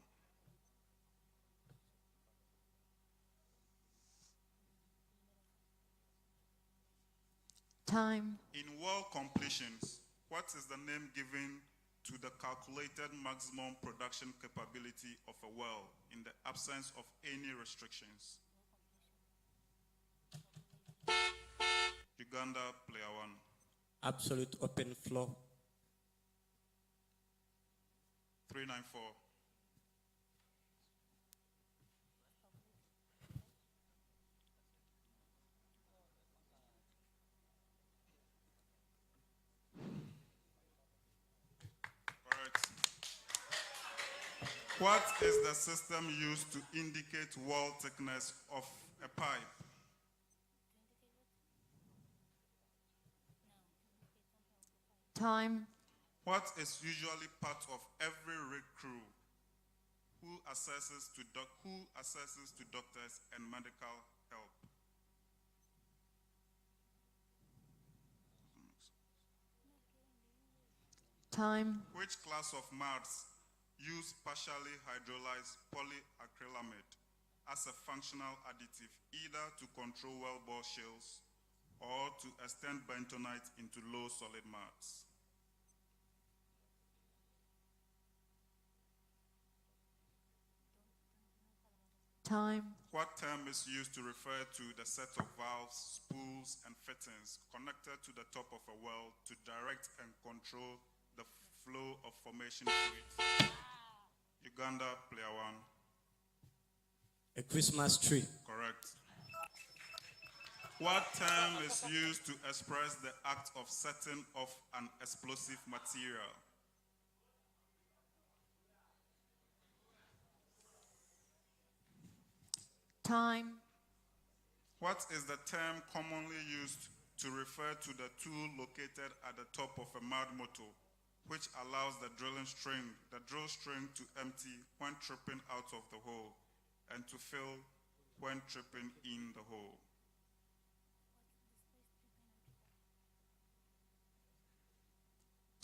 Time. In well completions, what is the name given to the calculated maximum production capability of a well in the absence of any restrictions? Uganda, player one. Absolute open flow. 394. Correct. What is the system used to indicate wall thickness of a pipe? Time. What is usually part of every rig crew who assesses to doctors and medical help? Time. Which class of mads use partially hydrolyzed polyacrylamide as a functional additive either to control wellbore shales or to extend bentonite into low solid mads? Time. What term is used to refer to the set of valves, spools, and fittings connected to the top of a well to direct and control the flow of formation fluid? Uganda, player one. A Christmas tree. Correct. What term is used to express the act of setting off an explosive material? Time. What is the term commonly used to refer to the tool located at the top of a mud motor, which allows the drill string to empty when tripping out of the hole and to fill when tripping in the hole?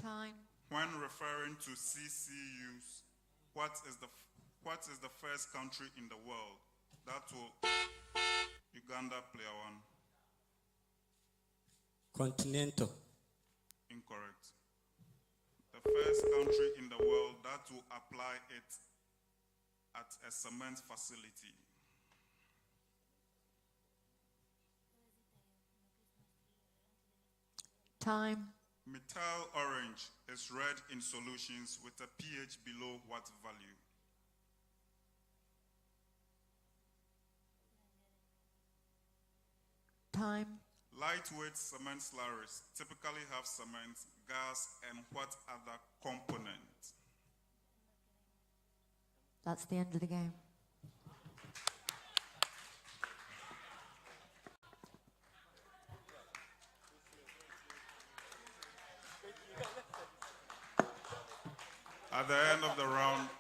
Time. When referring to CCUs, what is the first country in the world That will Uganda player 1. Continental. Incorrect. The first country in the world that will apply it at a cement facility. Time. Methyl orange is red in solutions with a pH below what value? Time. Lightweight cement slurries typically have cement, gas, and what other component? That's the end of the game. At the end of the round,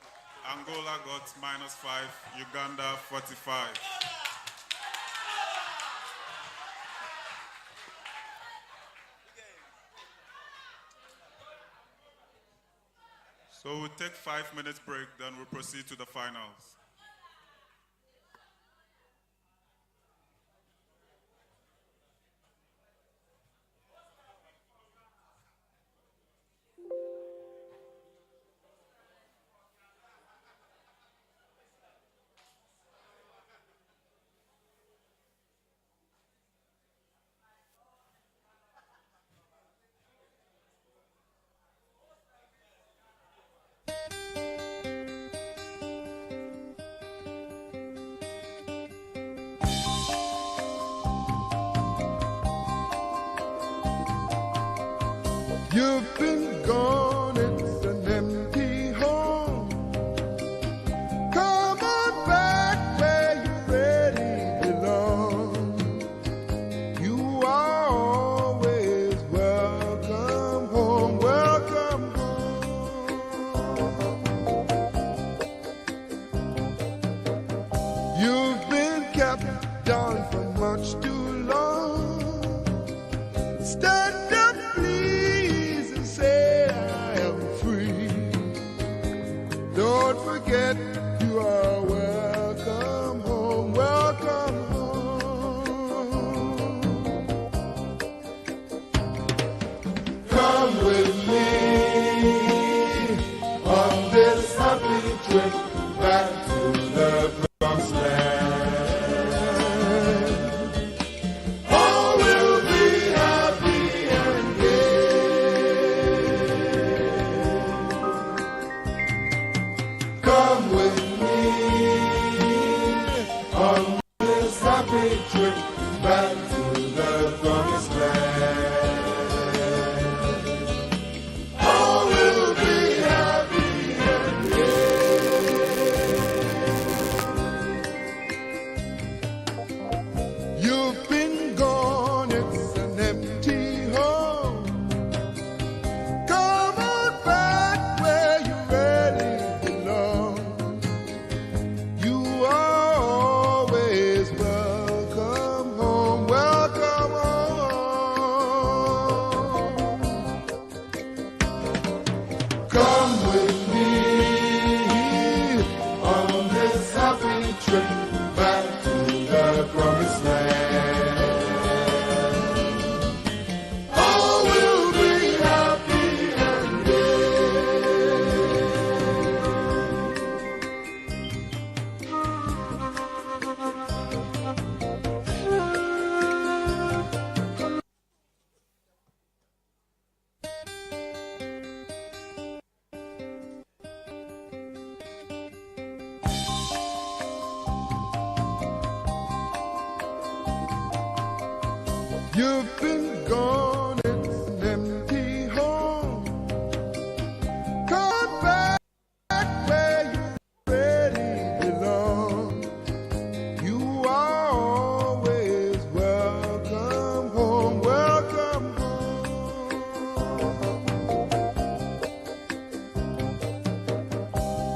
Angola got -5, Uganda 45. So we'll take 5 minutes break, then we'll proceed to the finals. You've been gone, it's an empty home. Come on back where you really belong. You are always welcome home, welcome home. You've been kept down for much too long. Stand up, please, and say I am free. Don't forget you are welcome home, welcome home. Come with me on this happy trip back to the promised land. All will be happy and gay. Come with me on this happy trip back to the promised land. All will be happy and gay. You've been gone, it's an empty home. Come on back where you really belong. You are always welcome home, welcome home. Come with me on this happy trip back to the promised land. All will be happy and You've been gone, it's an empty home. Come back where you really belong. You are always welcome home, welcome home.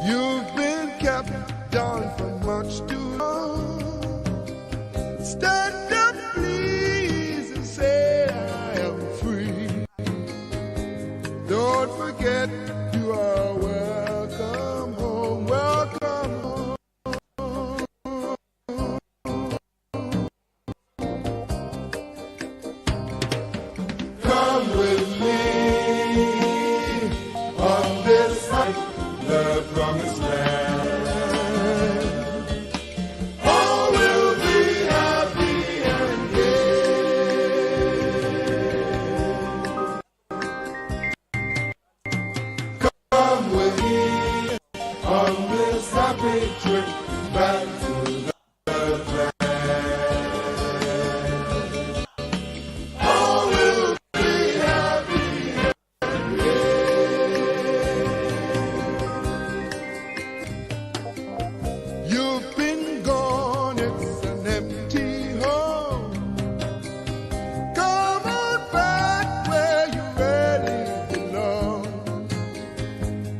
You've been kept down for much too long. Stand up, please, and say I am free. Don't forget you are welcome home, welcome home. promised land. All will be happy and gay. Come with me on this happy trip back to the land. All will be happy and gay. You've been gone, it's an empty home. Come on back where you really belong.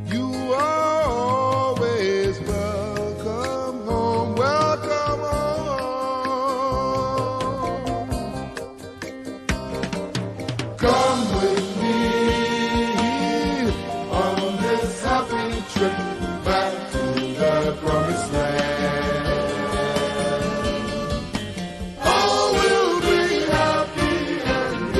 You are always welcome home, welcome home. Come with me on this happy trip back to the promised land. All will be happy and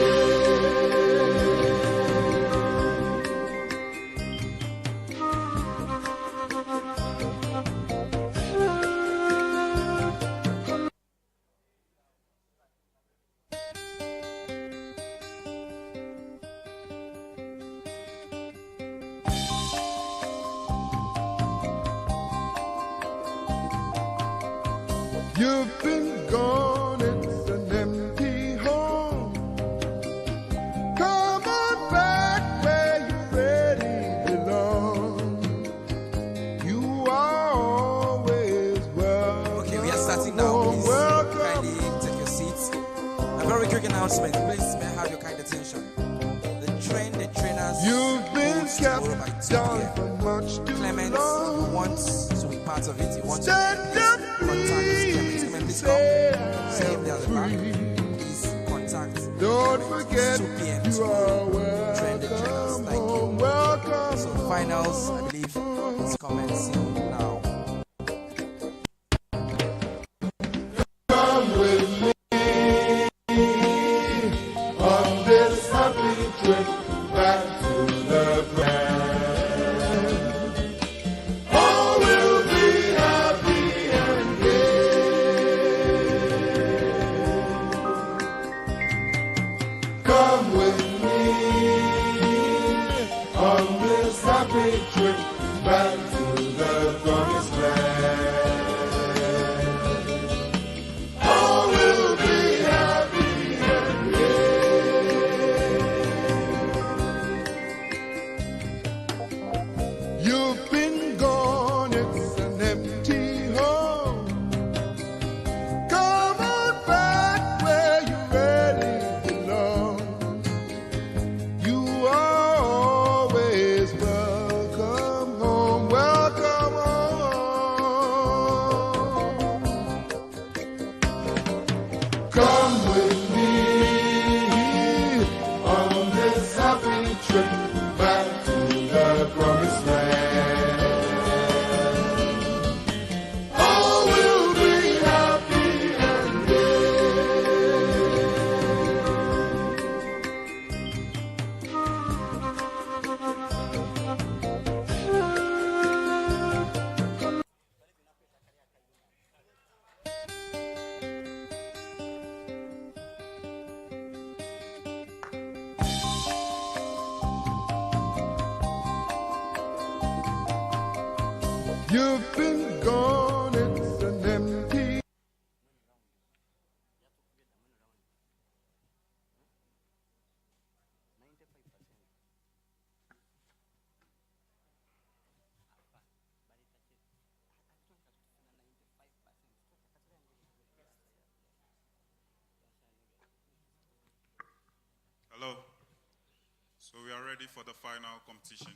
You've been gone, it's an empty home. Come on back where you really belong. You are always welcome. Okay, we are starting now. Please Welcome. kindly take your seats. A very quick announcement. Please may I have your kind attention. The trainers. You've been goes kept tomorrow by 2 down p.m. for much too Clement, long. you want to be part of it. You want to Stand please up, contact Clement. Clement, please come. say Say him there at the back. free. Please contact Don't Clement. forget 2 p.m. you tomorrow. are Train the trainers. welcome Thank you. home, welcome So finals, I believe, is commencing now. Come with me on this happy trip back to the land. All will be happy and gay. Come with me on this happy trip back to the promised land. All will be happy and gay. You've been gone, it's an empty home. Come on back where you really belong. You are always welcome home, welcome home. Come with me on this happy trip back to the promised land. All will be happy and You've been gone, it's an empty. Hello. So we are ready for the final competition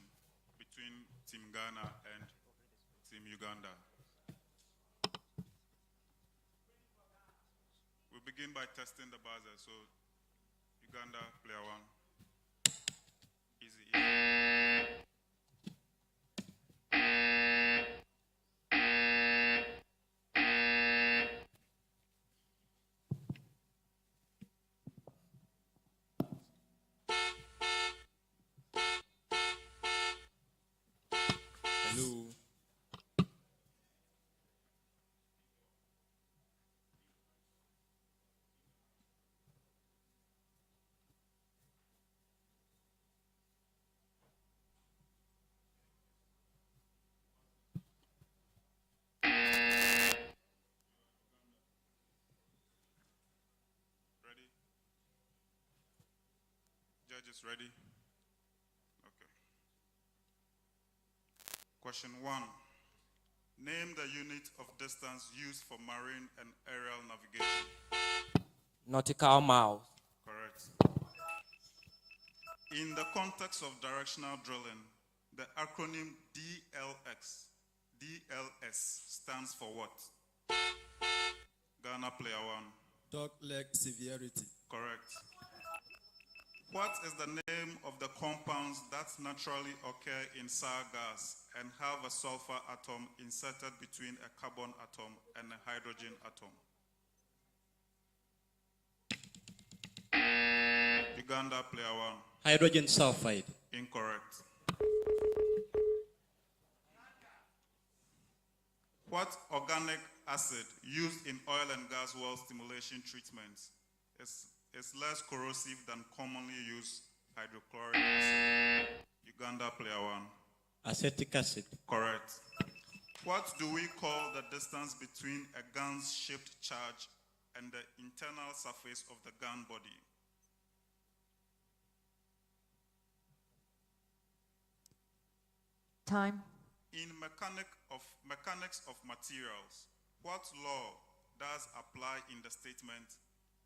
between Team Ghana and Team Uganda. We begin by testing the buzzer. So Uganda, player one. Easy, easy. Hello. Judges ready? Okay. Question 1. Name the unit of distance used for marine and aerial navigation. Nautical miles. Correct. In the context of directional drilling, the acronym DLS stands for what? Ghana player 1. Dog leg severity. Correct. What is the name of the compounds that naturally occur in sour gas and have a sulfur atom inserted between a carbon atom and a hydrogen atom? Uganda player 1. Hydrogen sulfide. Incorrect. What organic acid used in oil and gas well stimulation treatments is less corrosive than commonly used hydrochloric acid? Uganda player 1. Acetic acid. Correct. What do we call the distance between a gun's shaped charge and the internal surface of the gun body? Time. In mechanics of materials, what law does apply in the statement,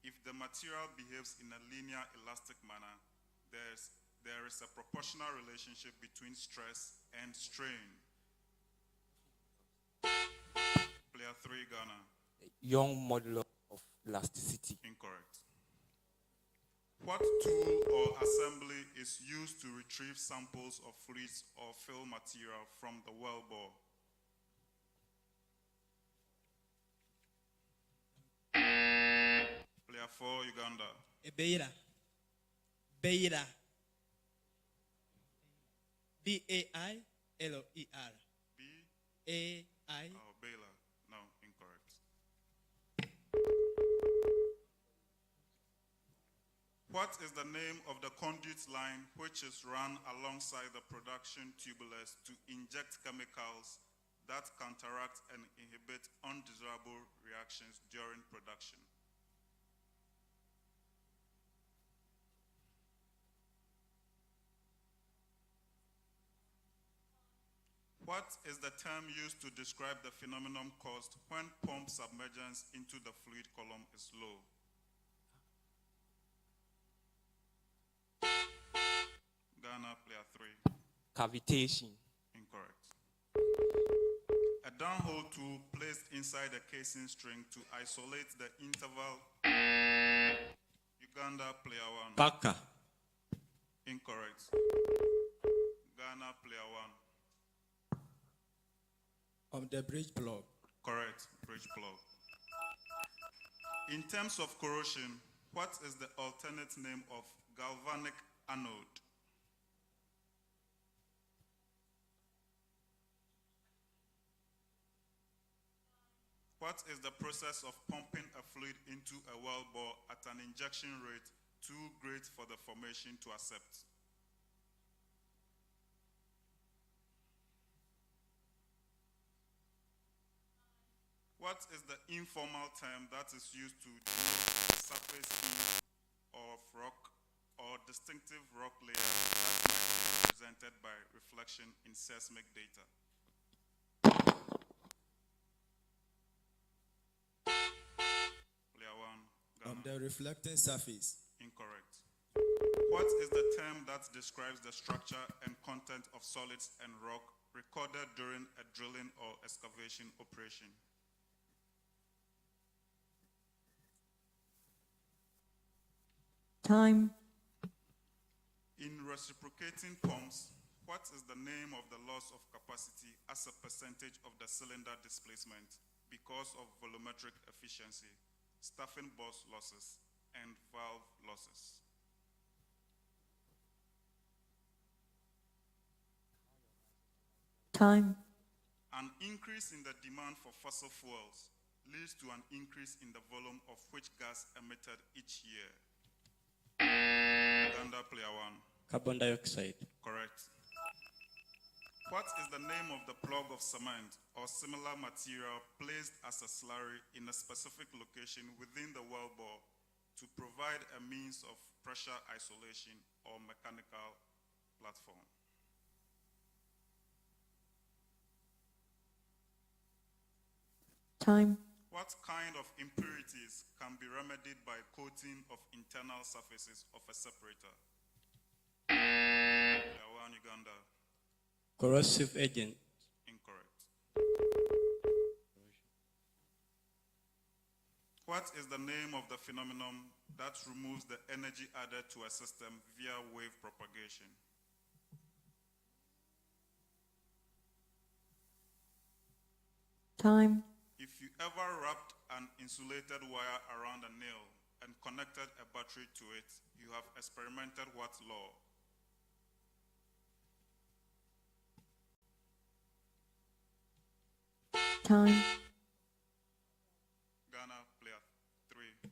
if the material behaves in a linear elastic manner, there is a proportional relationship between stress and strain? Player 3, Ghana. Young modular of elasticity. Incorrect. What tool or assembly is used to retrieve samples of fluids or fill material from the wellbore? Player 4, Uganda. Beira. Beira. B-A-I-L-O-E-R. B-A-I. Oh, Baylor. No, incorrect. What is the name of the conduit line which is run alongside the production tubulars to inject chemicals that counteract and inhibit undesirable reactions during production? What is the term used to describe the phenomenon caused when pump submergence into the fluid column is low? Ghana player 3. Cavitation. Incorrect. A downhole tool placed inside a casing string to isolate the interval. Uganda player 1. Baka. Incorrect. Ghana player 1. The bridge plug. Correct. Bridge plug. In terms of corrosion, what is the alternate name of galvanic anode? What is the process of pumping a fluid into a wellbore at an injection rate too great for the formation to accept? What is the informal term that is used to denote the surface hue of rock or distinctive rock layer that might be represented by reflection in seismic data? Player 1. Ghana. The reflecting surface. Incorrect. What is the term that describes the structure and content of solids and rock recorded during a drilling or excavation operation? Time. In reciprocating pumps, what is the name of the loss of capacity as a percentage of the cylinder displacement because of volumetric efficiency, staffing boss losses, and valve losses? Time. An increase in the demand for fossil fuels leads to an increase in the volume of which gas emitted each year? Uganda player 1. Carbon dioxide. Correct. What is the name of the plug of cement or similar material placed as a slurry in a specific location within the wellbore to provide a means of pressure isolation or mechanical platform. Time. What kind of impurities can be remedied by coating of internal surfaces of a separator? One, Uganda. Corrosive agent. Incorrect. What is the name of the phenomenon that removes the energy added to a system via wave propagation? Time. If you ever wrapped an insulated wire around a nail and connected a battery to it, you have experimented what law? Time. Ghana, player 3.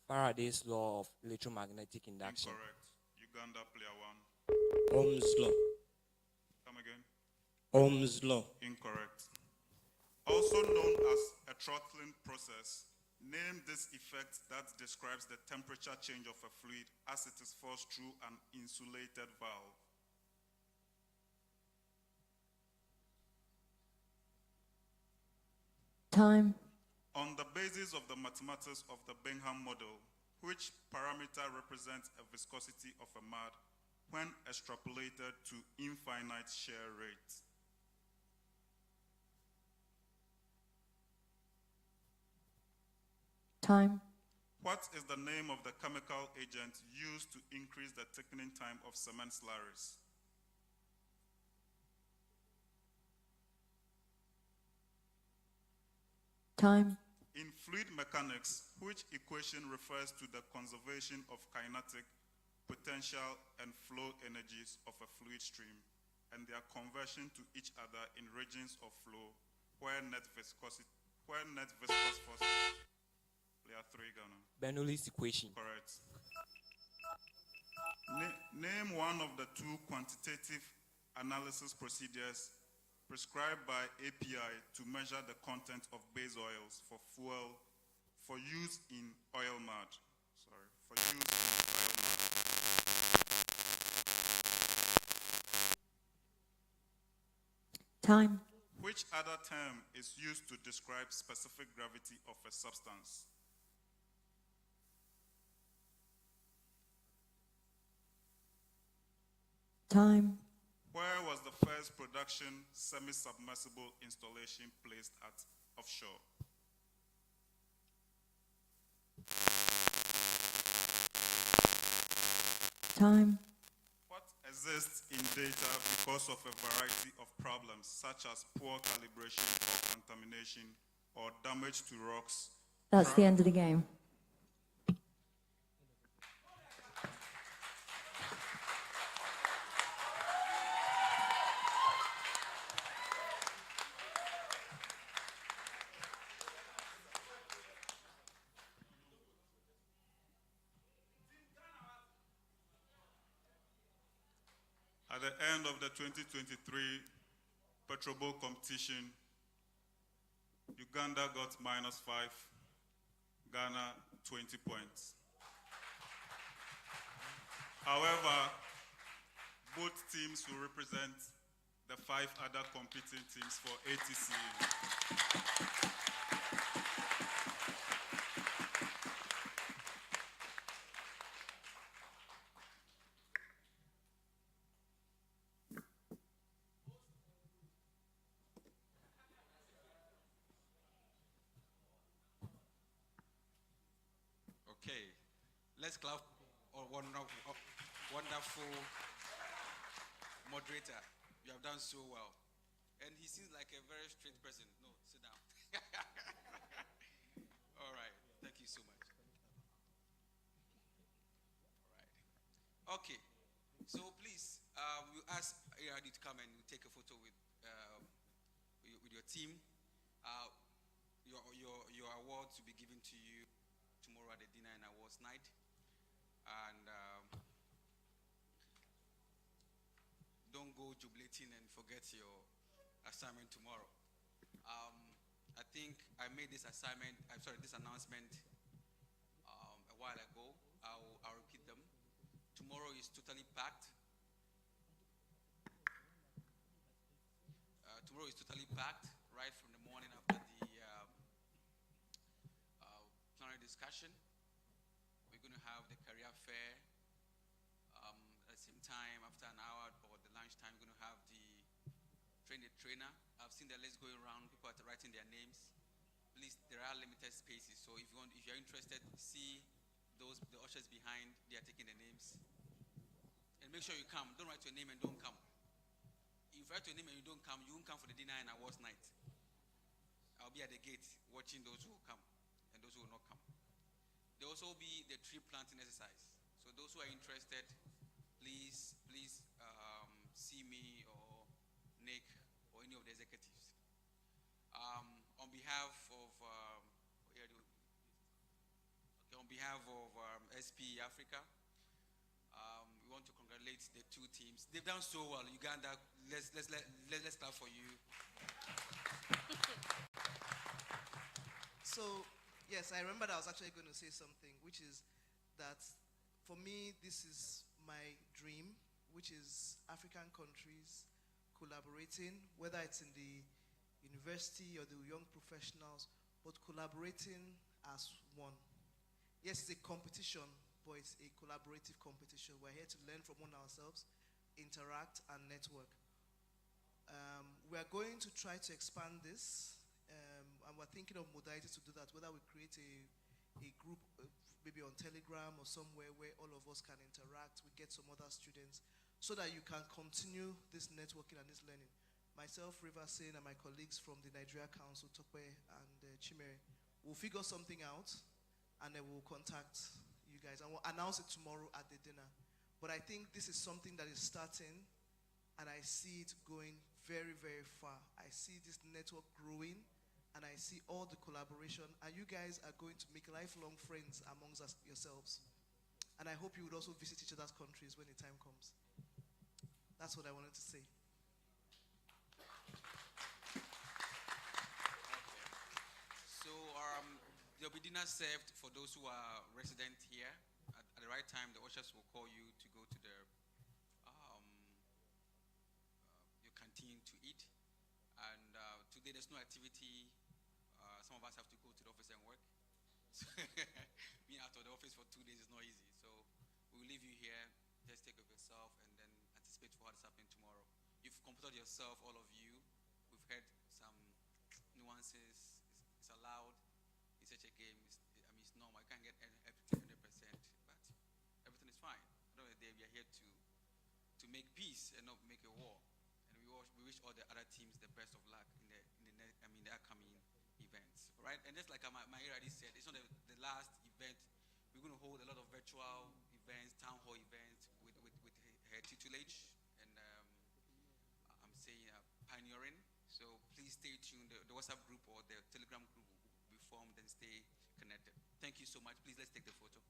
Faraday's law of electromagnetic induction. Incorrect. Uganda, player 1. Ohm's law. Come again. Ohm's law. Incorrect. Also known as a throttling process, name this effect that describes the temperature change of a fluid as it is forced through an insulated valve. Time. On the basis of the mathematics of the Bingham model, which parameter represents a viscosity of a mud when extrapolated to infinite shear rate? Time. What is the name of the chemical agent used to increase the thickening time of cement slurries? Time. In fluid mechanics, which equation refers to the conservation of kinetic, potential, and flow energies of a fluid stream and their conversion to each other in regions of flow where net viscous force. Player 3, Ghana. Bernoulli's equation. Correct. Name one of the two quantitative analysis procedures prescribed by API to measure the content of base oils for fuel for use in oil mud. For use in oil mud. Time. Which other term is used to describe specific gravity of a substance? Time. Where was the first production semi-submersible installation placed at offshore? Time. What exists in data because of a variety of problems such as poor calibration or contamination or damage to rocks? That's the end of the game. At the end of the 2023 Petrobowl competition, Uganda got -5, Ghana 20 points. However, both teams will represent the 5 other competing teams for ATC. Okay, let's clap for wonderful moderator. You have done so well. And he seems like a very straight person. No, sit down. All right, thank you so much. All right. Okay, so please, we ask ARD to come and take a photo with your team. Your award to be given to you tomorrow at the dinner and awards night. And don't go jubilating and forget your assignment tomorrow. I think I made this announcement a a while ago. I'll repeat them. Tomorrow is totally packed. Tomorrow is totally packed, right from the morning after the plenary discussion. We're going to have the career fair. At the same time, after an hour or the lunchtime, we're going to have the train the trainer. I've seen the list going around. People are writing their names. Please, there are limited spaces. So if you're interested, see the ushers behind. They are taking the names. And make sure you come. Don't write your name and don't come. If you write your name and you don't come, you won't come for the dinner and awards night. I'll be at the gate watching those who will come and those who will not come. There will also be the tree planting exercise. So those who are interested, please see me or Nick or any of the executives. On behalf of SP Africa, we want to congratulate the two teams. They've done so well. Uganda, let's clap for you. So, yes, I remember that I was actually going to say something, which is that for me, this is my dream, which is African countries collaborating, whether it's in the university or the young professionals, but collaborating as one. Yes, it's a competition, but it's a collaborative competition. We're here to learn from one ourselves, interact, and network. We are going to try to expand this, and we're thinking of modalities to do that, whether we create a group, maybe on Telegram or somewhere where all of us can interact, we get some other students, so that you can continue this networking and this learning. Myself, River Singh, and my colleagues from the Nigeria Council, Tokwe and Chimere, will figure something out, and then we'll contact you guys, and we'll announce it tomorrow at the dinner. But I think this is something that is starting, and I see it going very, very far. I see this network growing, and I see all the collaboration, and you guys are going to make lifelong friends amongst yourselves. And I hope you would also visit each other's countries when the time comes. That's what I wanted to say. So there'll be dinner served for those who are resident here. At the right time, the ushers will call you to go to your canteen to eat. And today there's no activity. Some of us have to go to the office and work. So being out of the office for 2 days is not easy. So we'll leave you here. Just take care of yourself and then anticipate for what's happening tomorrow. You've comforted yourself, all of you. We've heard some nuances. It's allowed. It's such a game. It's normal. You can't get everything 100%, but everything is fine. At the end of the day, we are here to make peace and not make a war. And we wish all the other teams the best of luck in the upcoming events. Right? And just like Mahir already said, it's not the last event. We're going to hold a lot of virtual events, town hall events with her tutelage, and I'm saying pioneering. So please stay tuned. The WhatsApp group or the Telegram group will be formed, and stay connected. Thank you so much. Please, let's take the photo.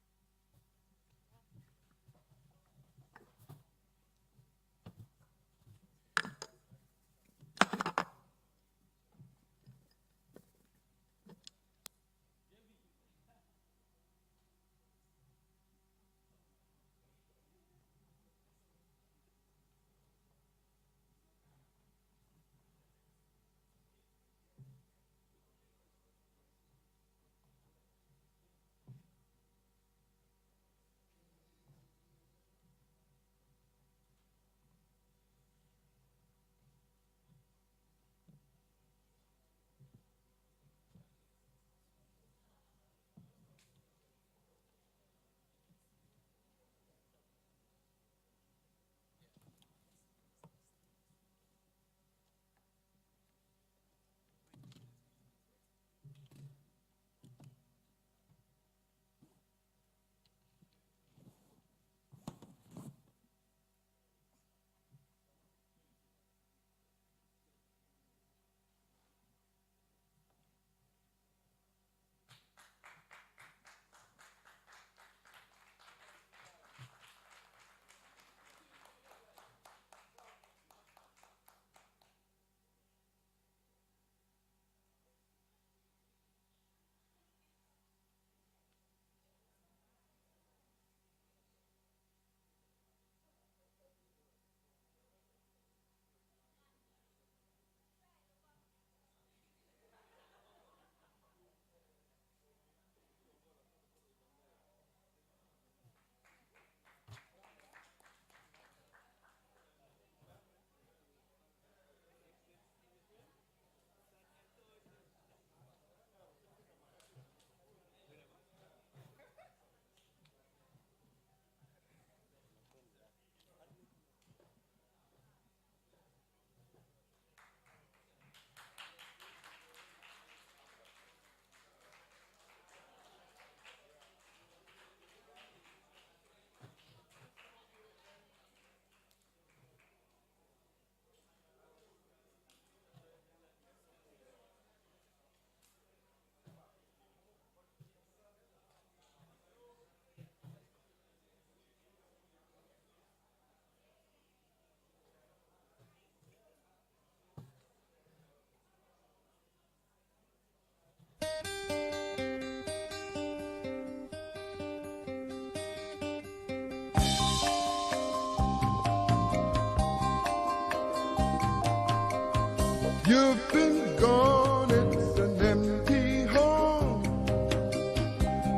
You've been gone, it's an empty home.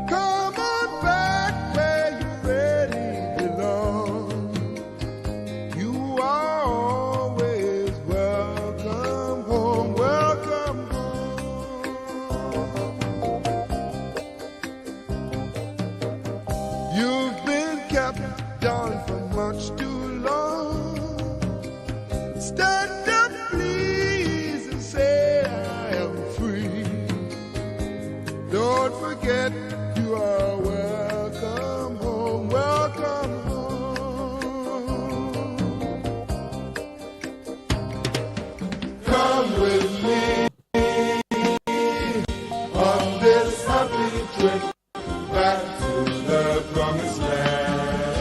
Come on back where you really belong. You are always welcome home, welcome home. You've been kept down for much too long. Stand up, please, and say I am free. Don't forget you are welcome home, welcome home. Come with me on this happy trip back to the promised land.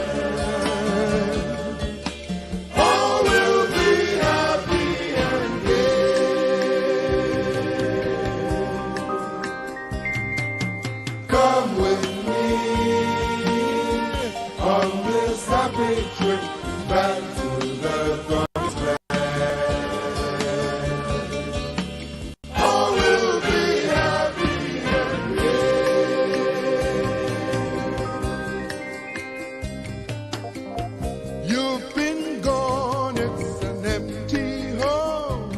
All will be happy and gay. Come with me on this happy trip back to the promised land. All will be happy and gay. You've been gone, it's an empty home.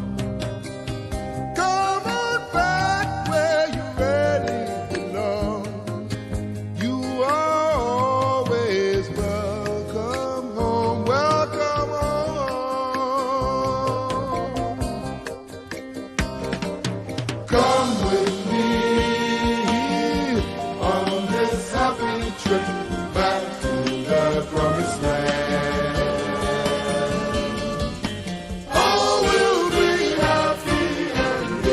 Come on back where you really belong. You are always welcome home, welcome home. Come with me on this happy trip back to the promised land. All will be happy and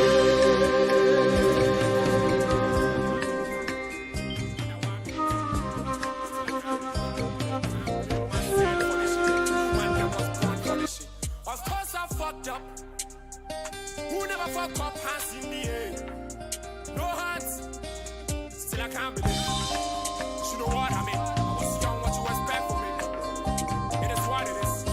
Of course I fucked up. Who never fuck up? Hands in the air. No hands. Still I can't believe. You know what I mean? I was young, what you expect from me? It is what it is.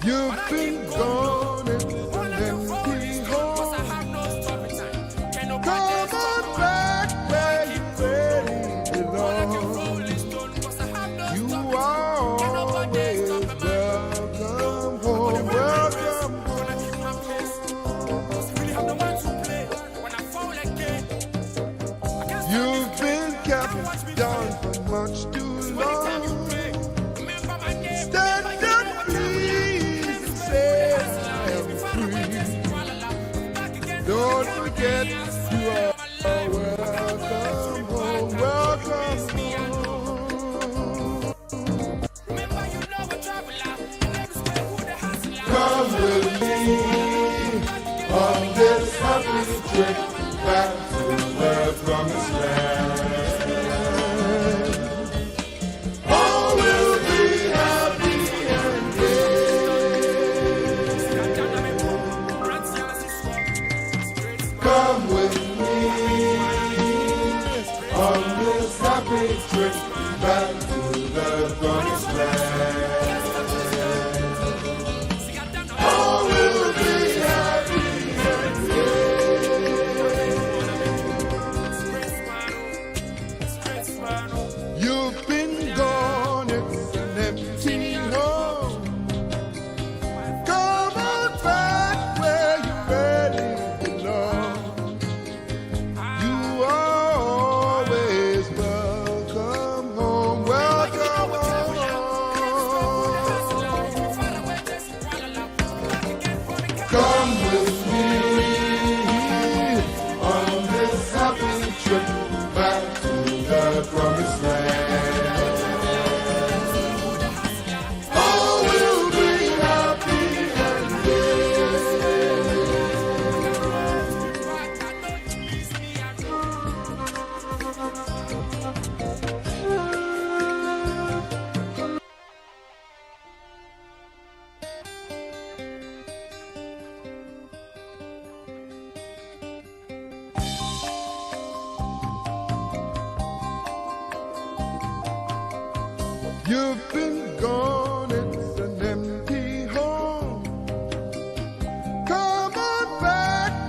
You've been gone, it's an empty Cause I home. have no stopping time. Can nobody Come stop on me? back where you really All I can belong. rolling stone, cause I have no You stopping are time. Can nobody always stop me, man? welcome home, welcome Gonna keep my place. Cause we really have no one to play. When I fall again, I can't stop You've this been train. kept Can't watch me down play. for much too Anytime you long. play, remember my name. Stand Remember you up, know what time it please, is. and say I am free. Don't forget you are welcome home, welcome home. Come with me on this happy trip back to the promised land. All will be happy and gay. Come with me on this happy trip back to the promised land. All will be happy and gay. You've been gone, it's an empty home. Come on back where you really belong. You are always welcome home, welcome home. Come with me on this happy trip back to the promised land. All will be happy and You've been gone, it's an empty home. Come on back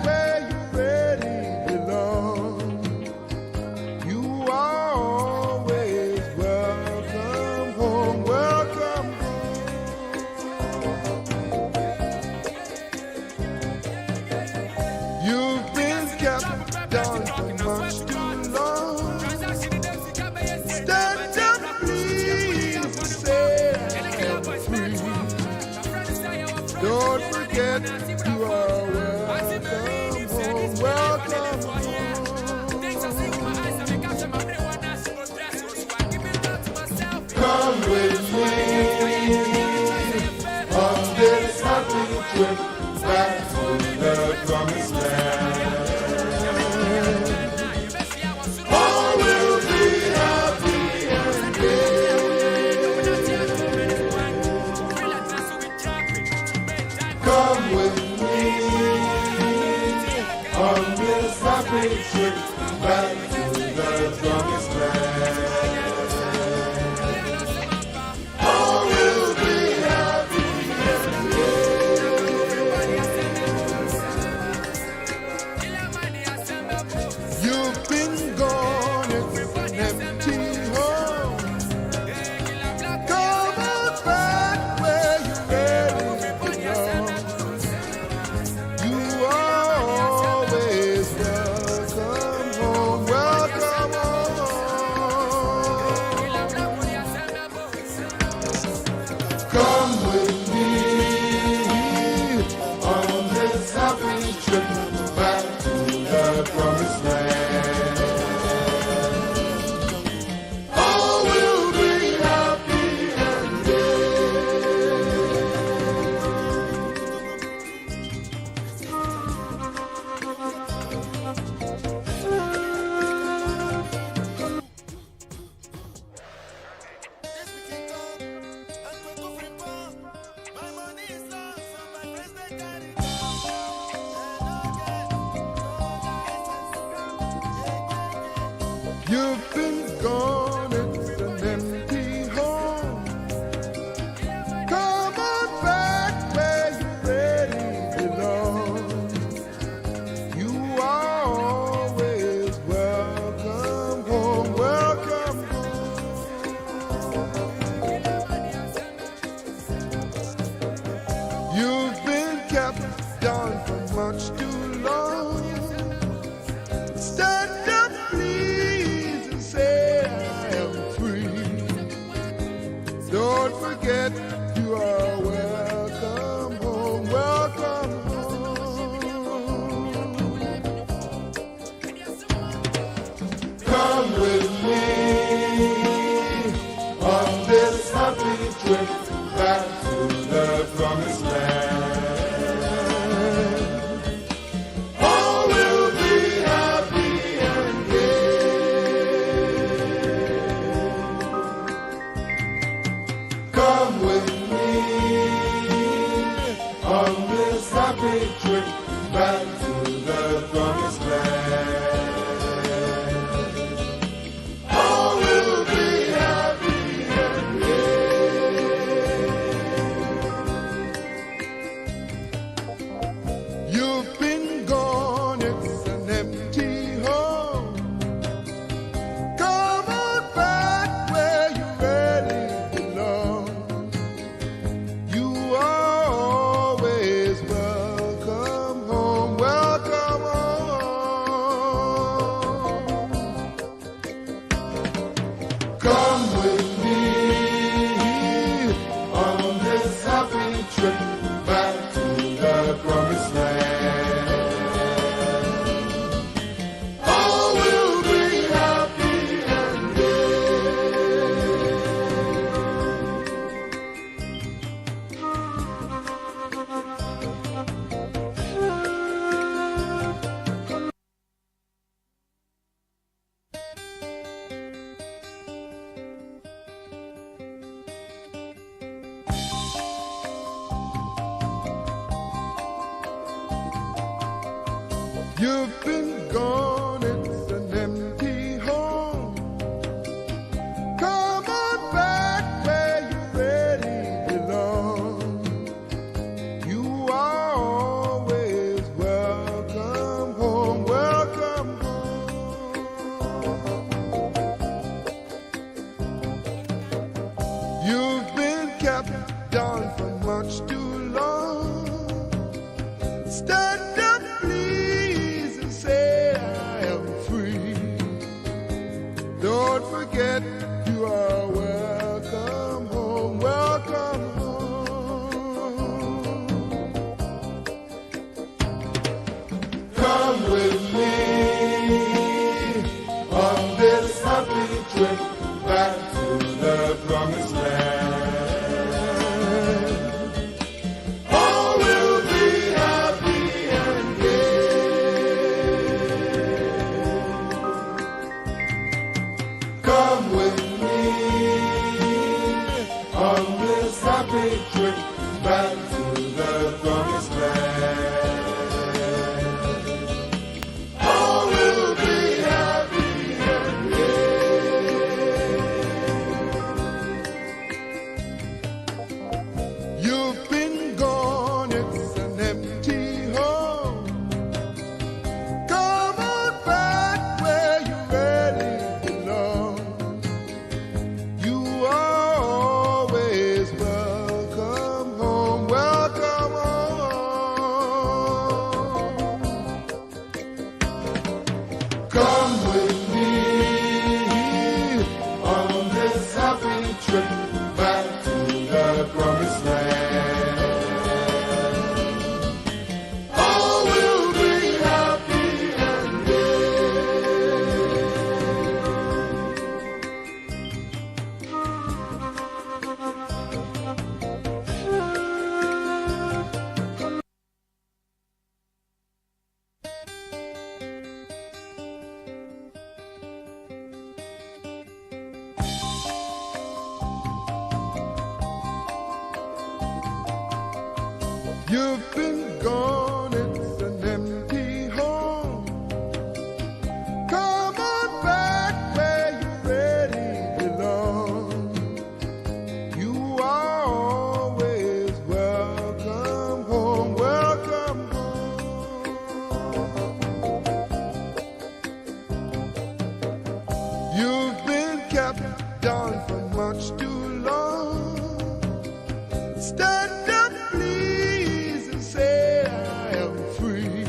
happy trip back to the promised land. All will be happy and you've been gone, it's an empty home. Come on back where you really belong. You are always welcome home. Welcome home. Come with me on this happy trip back to the promised land. All will be happy and you've been gone, it's an empty home. Come on back where you really belong. You are always welcome home. Welcome home. You've been kept down for much too long. Stand up, please, and say I am free. Don't forget you are welcome home. Welcome home. Come with me on this happy trip back to the promised land. All will be happy and gay. Come with me on this happy trip back to the promised land. All will be happy and gay. You've been gone, it's an empty home. Come on back where you really belong. You are always welcome home. Welcome home. Come with me on this happy trip back to the promised land. All will be happy and you've been gone, it's an empty home. Come on back where you really belong. You are always welcome home. Welcome home. You've been kept down for much too long. Stand up, please, and say I am free. Don't forget you are welcome home. Welcome home. Come with me on this happy trip back to the promised land. All will be happy and gay. Come with me on this happy trip back to the promised land. All will Come with me on this happy trip back to the promised land. All will be happy and you've been gone, it's an empty home. Come on back where you really belong. You are always welcome home, welcome home. You've been kept down for much too long. Stand up, please, and say I am free.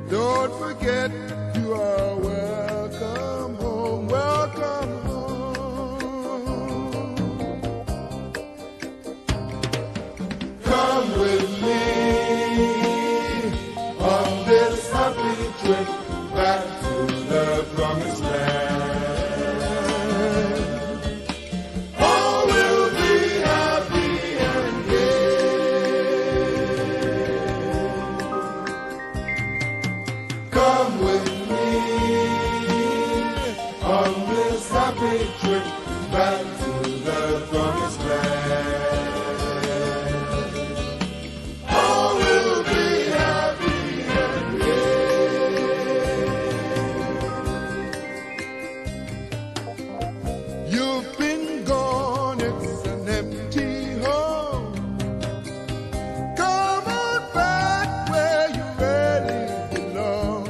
Don't forget you are welcome home, welcome home. Come with me on this happy trip back to the promised land. All will be happy and gay. Come with me on this happy trip back to the promised land. All will be happy and gay. You've been gone, it's an empty home. Come on back where you really belong.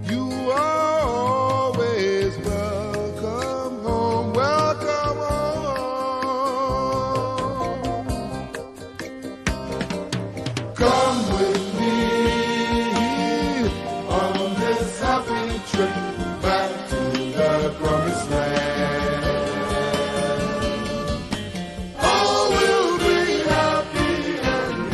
You are always welcome home, welcome home. Come with me on this happy trip back to the promised land. All will be happy and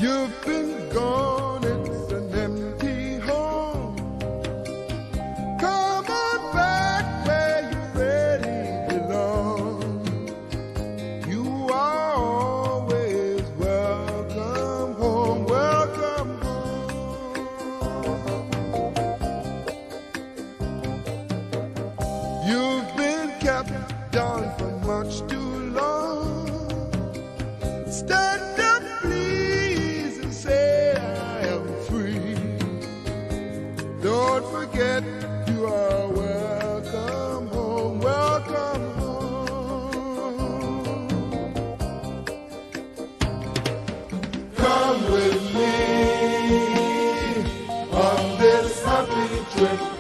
you've been gone, it's an empty home. Come on back where you really belong. You are always welcome home, welcome home. You've been kept down for much too long. Stand up, please, and say I am free. Don't forget